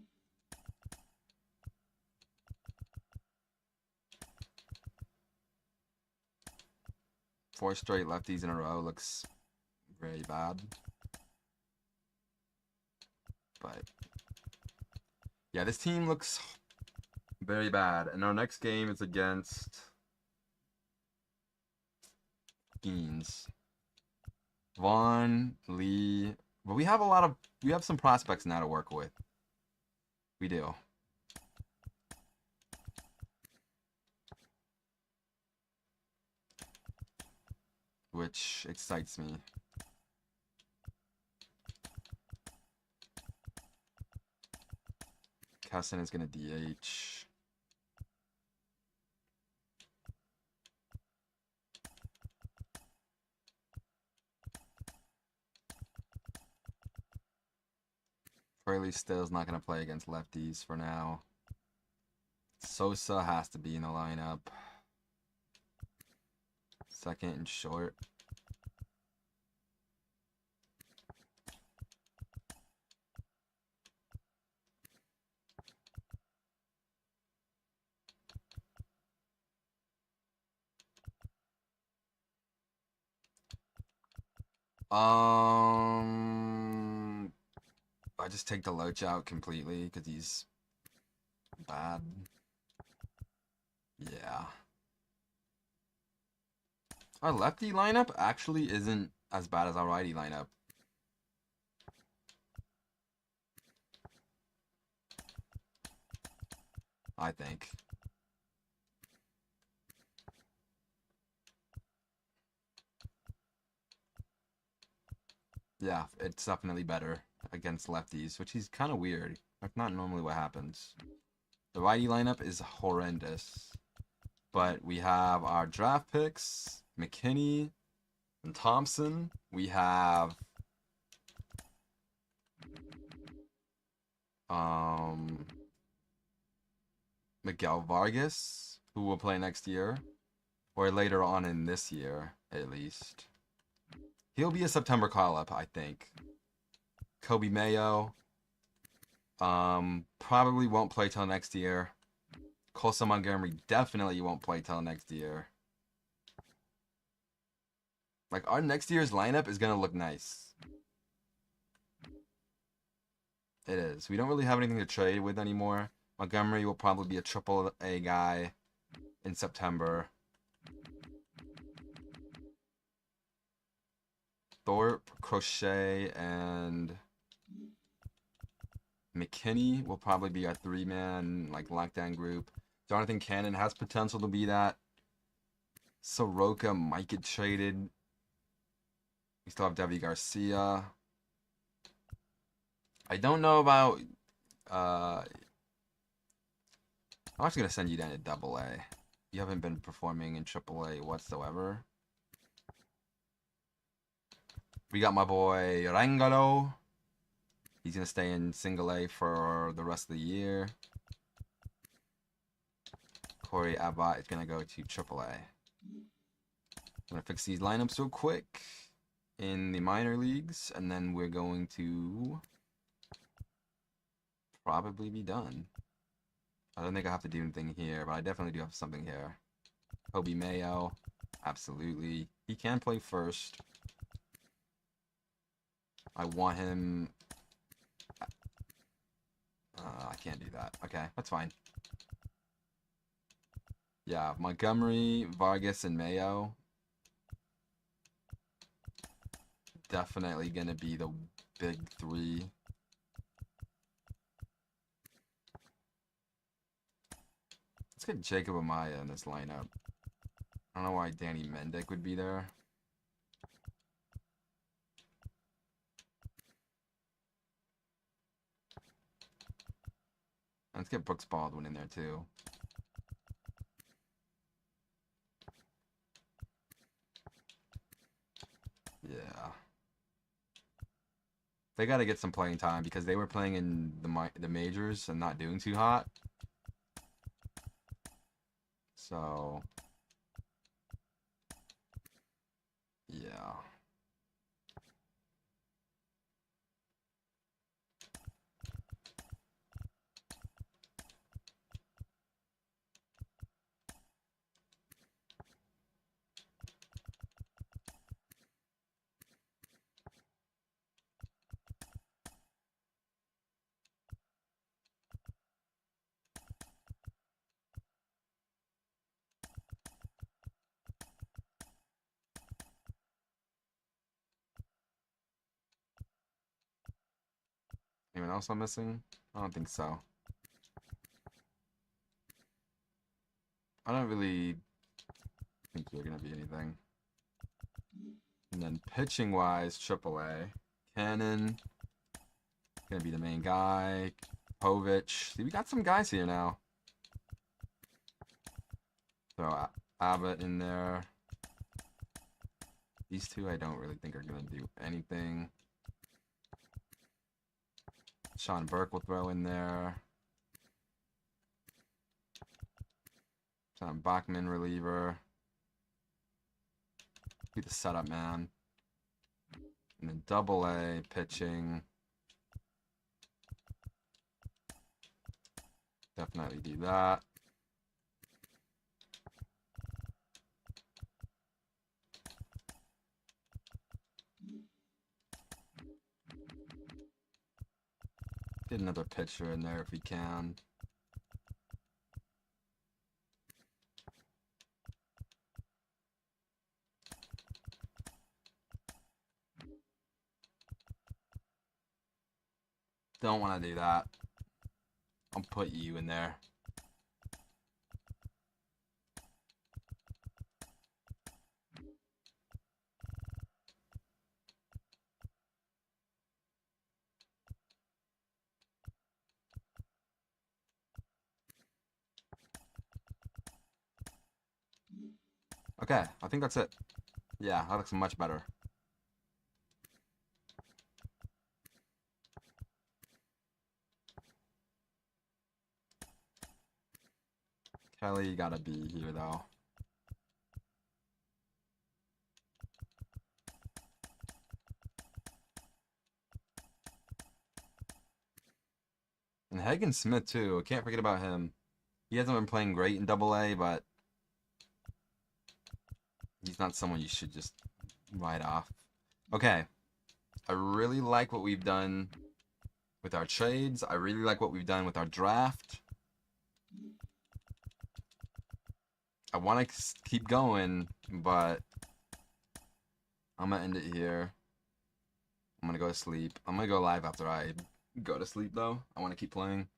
Speaker 1: 4 straight lefties in a row looks very bad. But yeah, this team looks very bad. And our next game is against Beans. Vaughn, Lee. But we have some prospects now to work with. We do. Which excites me. Kesson is going to DH. Curly still is not going to play against lefties for now. Sosa has to be in the lineup. Second and short. I just take the Loach out completely because he's bad. Yeah. Our lefty lineup actually isn't as bad as our righty lineup. I think. Yeah, it's definitely better against lefties, which is kind of weird. That's not normally what happens. The righty lineup is horrendous. But we have our draft picks, McKinney and Thompson. We have Miguel Vargas, who will play next year, or later on in this year, at least. He'll be a September call-up, I think. Kobe Mayo, probably won't play till next year. Colson Montgomery definitely won't play till next year. Like, our next year's lineup is going to look nice. It is. We don't really have anything to trade with anymore. Montgomery will probably be a triple-A guy in September. Thorpe, Crochet, and McKinney will probably be our 3-man like lockdown group. Jonathan Cannon has potential to be that. Soroka might get traded. We still have Devi Garcia. I don't know about I'm actually gonna send you down to AA. You haven't been performing in AAA whatsoever. We got my boy Rangalo. He's going to stay in single A for the rest of the year. Corey Abbott is going to go to AAA. I'm going to fix these lineups real quick in the minor leagues, and then we're going to probably be done. I don't think I have to do anything here, but I definitely do have something here. Kobe Mayo, absolutely. He can play first. I want him... I can't do that. Okay, that's fine. Yeah, Montgomery, Vargas, and Mayo. Definitely going to be the big 3. Let's get Jacob Amaya in this lineup. I don't know why Danny Mendick would be there. Let's get Brooks Baldwin in there too. Yeah. They got to get some playing time because they were playing in the majors and not doing too hot. So, yeah. Anyone else I'm missing? I don't think so. I don't really think you're going to be anything. And then pitching-wise, AAA. Cannon. Going to be the main guy. Povich. See, we got some guys here now. So, Abbott in there. These two I don't really think are going to do anything. Sean Burke will throw in there. John Bachman reliever. Be the setup man. And then AA pitching. Definitely do that. Get another pitcher in there if we can. Don't want to do that. I'll put you in there. Okay, I think that's it. Yeah, that looks much better. Kelly, you gotta be here though. And Hagen Smith too. Can't forget about him. He hasn't been playing great in AA, but he's not someone you should just write off. Okay. I really like what we've done with our trades. I really like what we've done with our draft. I want to keep going, but I'm going to end it here. I'm going to go to sleep. I'm going to go live after I go to sleep, though. I want to keep playing.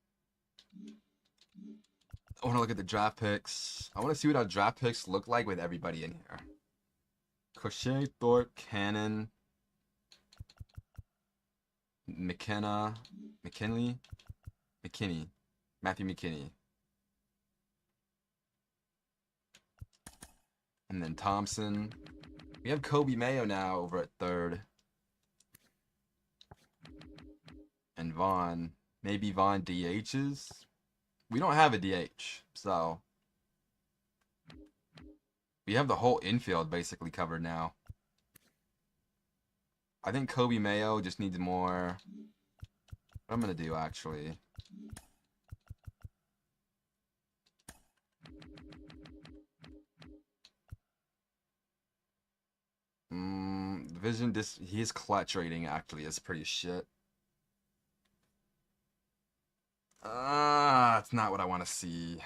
Speaker 1: I want to look at the draft picks. I want to see what our draft picks look like with everybody in here. Crochet, Thorpe, Cannon, McKenna, McKinney, Matthew McKinney. And then Thompson. We have Kobe Mayo now over at third. And Vaughn. Maybe Vaughn DHs. We don't have a DH, so we have the whole infield basically covered now. I think Kobe Mayo just needs more. What I'm going to do, actually. His clutch rating actually is pretty shit. It's not what I want to see.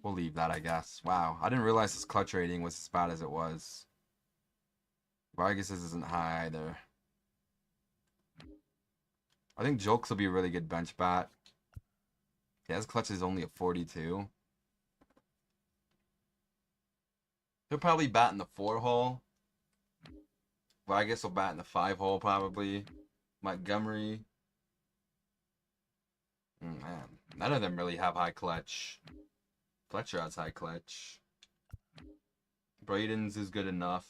Speaker 1: We'll leave that, I guess. Wow, I didn't realize his clutch rating was as bad as it was. Vargas's isn't high either. I think Jolks will be a really good bench bat. Yeah, his clutch is only a 42. He'll probably bat in the 4 hole. Vargas will bat in the 5 hole probably. Montgomery. Man, none of them really have high clutch. Fletcher has high clutch. Braden's is good enough.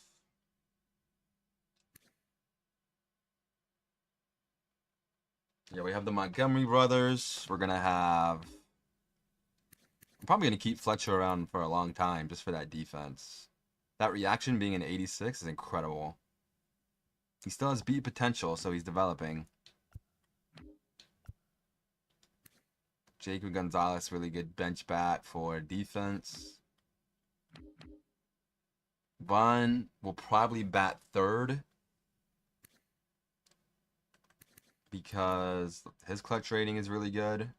Speaker 1: Yeah, we have the Montgomery brothers. We're going to have... I'm probably going to keep Fletcher around for a long time just for that defense. That reaction being an 86 is incredible. He still has beat potential, so he's developing. Jacob Gonzalez, really good bench bat for defense. Vaughn will probably bat third because his clutch rating is really good.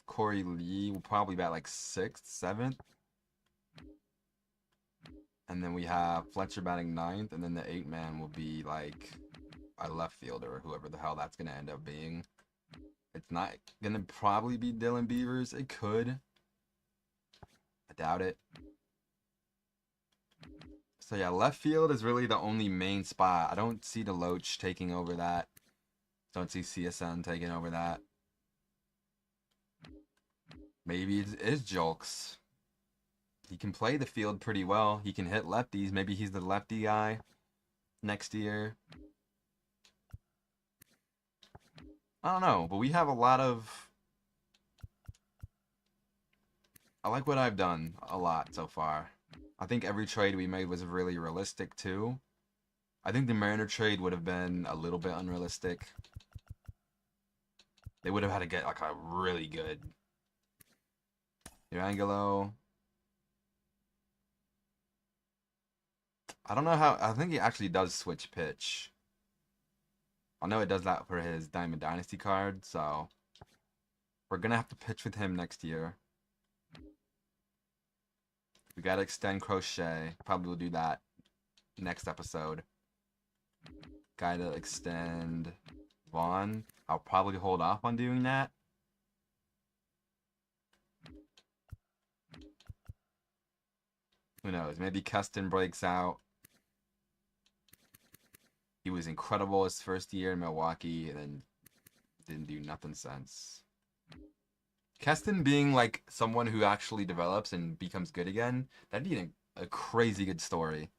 Speaker 1: Corey Lee will probably bat like 6th, 7th. And then we have Fletcher batting 9th, and then the 8-man will be like a left fielder, or whoever the hell that's gonna end up being. It's not gonna probably be Dylan Beavers. It could. I doubt it. So yeah, left field is really the only main spot. I don't see Deloach taking over that. Don't see CSN taking over that. Maybe it is Julks. He can play the field pretty well. He can hit lefties. Maybe he's the lefty guy next year. I don't know, but we have a lot of... I like what I've done a lot so far. I think every trade we made was really realistic too. I think the Mariner trade would have been a little bit unrealistic. They would have had to get like a really good Urangelo. I don't know how... I think he actually does switch pitch. I know it does that for his Diamond Dynasty card, so we're gonna have to pitch with him next year. We gotta extend Crochet. Probably will do that next episode. Gotta extend Vaughn. I'll probably hold off on doing that. Who knows? Maybe Keston breaks out. He was incredible his first year in Milwaukee, and then didn't do nothing since. Keston being like someone who actually develops and becomes good again, that'd be a crazy good story.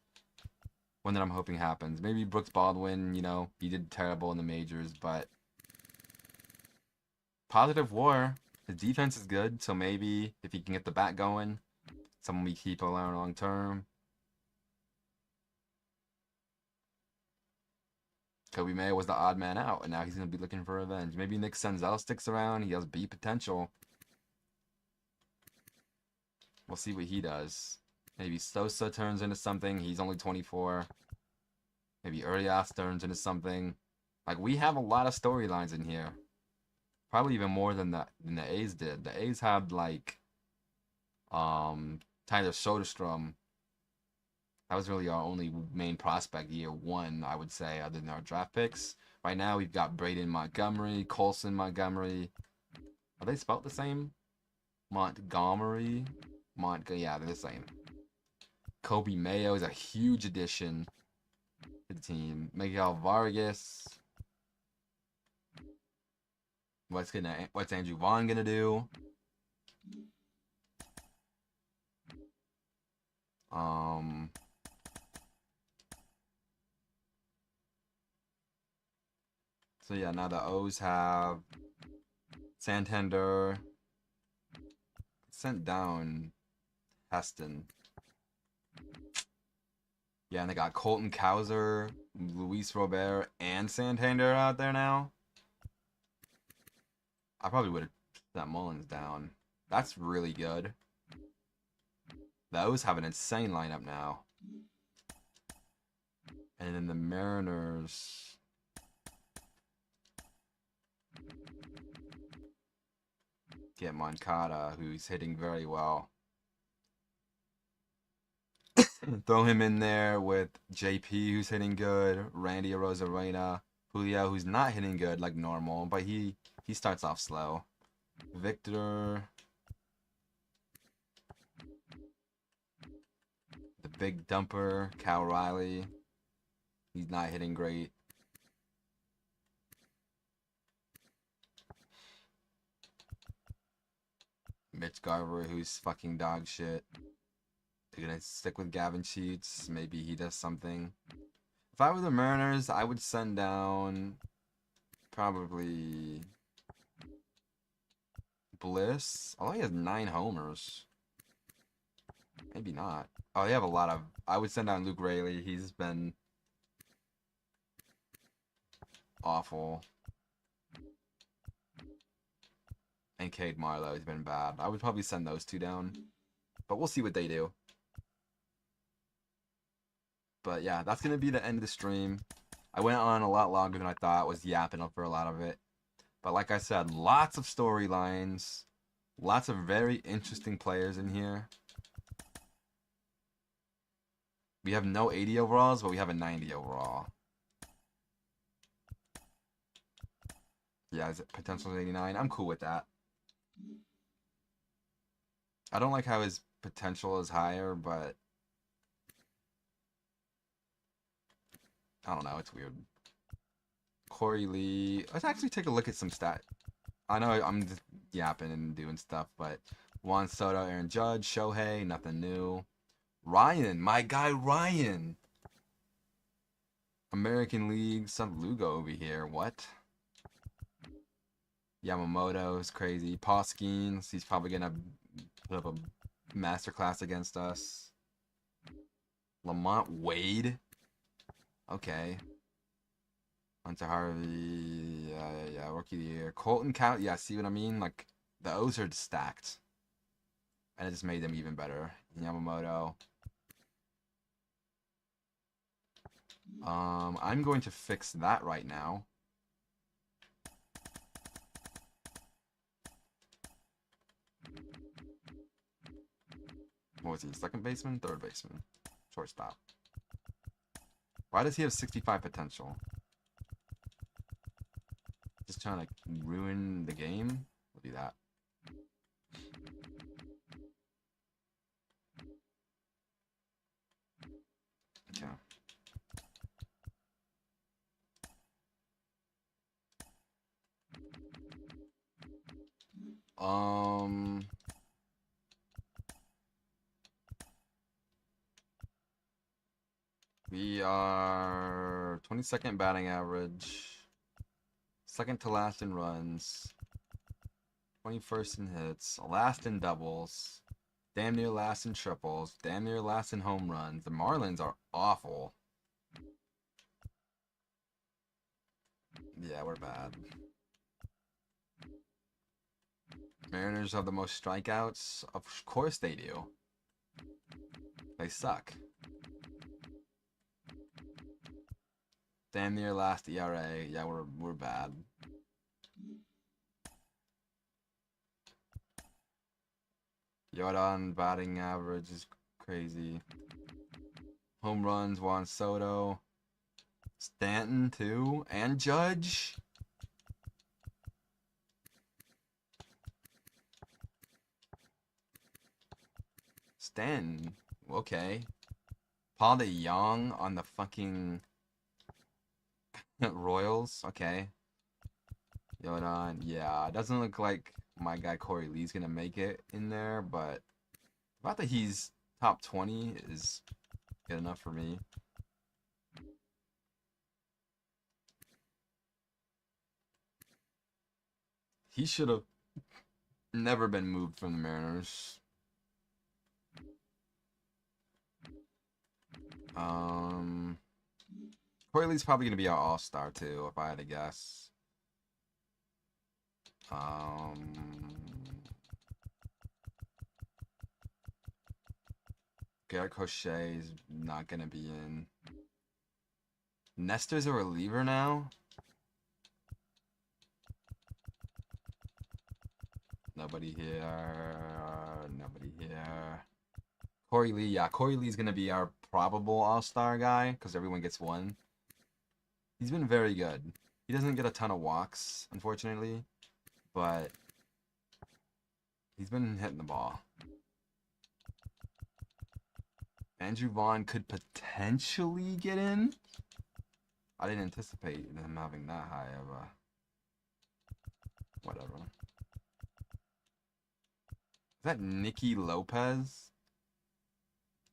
Speaker 1: One that I'm hoping happens. Maybe Brooks Baldwin, you know, he did terrible in the majors, but positive WAR. His defense is good, so maybe if he can get the bat going, someone we keep around long term. Kobe Mayo was the odd man out, and now he's going to be looking for revenge. Maybe Nick Senzel sticks around. He has B potential. We'll see what he does. Maybe Sosa turns into something. He's only 24. Maybe Urias turns into something. Like, we have a lot of storylines in here. Probably even more than the A's did. The A's had, like, Tyler Soderstrom. That was really our only main prospect year one, I would say, other than our draft picks. Right now, we've got Braden Montgomery, Colson Montgomery. Are they spelled the same? Montgomery? Yeah, they're the same. Kobe Mayo is a huge addition to the team. Miguel Vargas. What's Andrew Vaughn gonna do? So yeah, now the O's have Santander sent down Heston. Yeah, and they got Colton Cowser, Luis Robert, and Santander out there now. I probably would have sent Mullins down. That's really good. The O's have an insane lineup now. And then the Mariners... get Moncada, who's hitting very well. Throw him in there with JP, who's hitting good, Randy Arozarena, Julio, who's not hitting good like normal, but he starts off slow. Victor, the big dumper, Cal Riley, he's not hitting great. Mitch Garver, who's fucking dog shit. They're gonna stick with Gavin Sheets. Maybe he does something. If I were the Mariners, I would send down probably Bliss. Oh, he has 9 homers. Maybe not. Oh, they have a lot of... I would send down Luke Raley. He's been awful. And Cade Marlowe has been bad. I would probably send those two down. But we'll see what they do. But yeah, that's going to be the end of the stream. I went on a lot longer than I thought. Was yapping up for a lot of it. But like I said, lots of storylines. Lots of very interesting players in here. We have no 80 overalls, but we have a 90 overall. Yeah, his potential is 89. I'm cool with that. I don't like how his potential is higher, but I don't know. It's weird. Corey Lee. Let's actually take a look at some stat. I know I'm just yapping and doing stuff, but Juan Soto, Aaron Judge, Shohei, nothing new. Ryan, my guy Ryan. American League, some Lugo over here. What? Yamamoto is crazy. Poskins, he's probably gonna put up a masterclass against us. Lamont Wade. Okay. Hunter Harvey, yeah, rookie of the year. Colton Count, yeah, see what I mean? Like, the O's are stacked. And it just made them even better. Yamamoto. I'm going to fix that right now. What was he? Second baseman? Third baseman? Shortstop. Why does he have 65 potential? Just trying to ruin the game? We'll do that. Okay. We are 22nd batting average, second to last in runs, 21st in hits, last in doubles, damn near last in triples, damn near last in home runs. The Marlins are awful. Yeah, we're bad. Mariners have the most strikeouts. Of course they do. They suck. Damn near last ERA. Yeah, we're bad. Jordan batting average is crazy. Home runs, Juan Soto. Stanton too, and Judge. Stanton, okay. Paul DeYoung on the fucking Royals, okay. Jordan, yeah, it doesn't look like my guy Corey Lee's gonna make it in there, but the fact that he's top 20 is good enough for me. He should have never been moved from the Mariners. Corey Lee's probably gonna be our all-star too, if I had to guess. Garrett Crochet is not gonna be in. Nestor's a reliever now. Nobody here. Nobody here. Corey Lee, yeah, Corey Lee's gonna be our probable all-star guy because everyone gets one. He's been very good. He doesn't get a ton of walks, unfortunately, but he's been hitting the ball. Andrew Vaughn could potentially get in. I didn't anticipate him having that high of a whatever. Is that Nicky Lopez?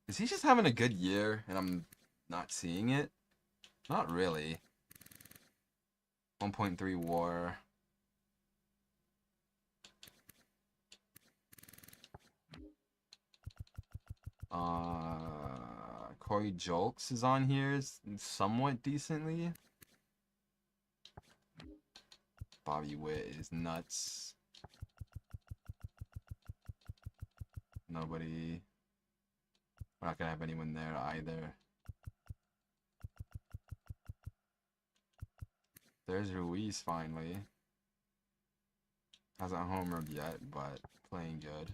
Speaker 1: Is he just having a good year and I'm not seeing it? Not really. 1.3 WAR. Corey Jolks is on here somewhat decently. Bobby Witt is nuts. Nobody. We're not gonna have anyone there either. There's Ruiz finally. Hasn't homered yet, but playing good.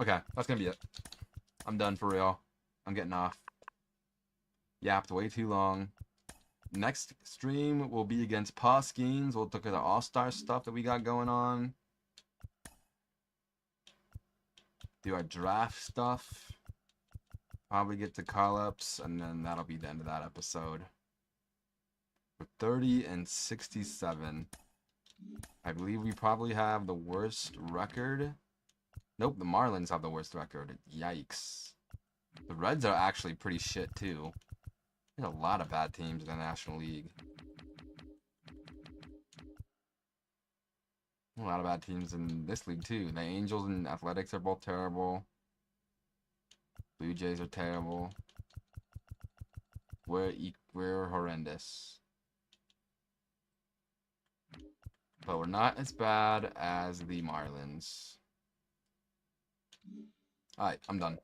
Speaker 1: Okay, that's gonna be it. I'm done for real. I'm getting off. Yapped way too long. Next stream will be against Paskins. We'll look at the All-Star stuff that we got going on. Do our draft stuff. Probably get to call-ups, and then that'll be the end of that episode. We're 30 and 67. I believe we probably have the worst record. Nope, the Marlins have the worst record. Yikes. The Reds are actually pretty shit, too. There's a lot of bad teams in the National League. A lot of bad teams in this league, too. The Angels and Athletics are both terrible. Blue Jays are terrible. We're horrendous. But we're not as bad as the Marlins. Alright, I'm done.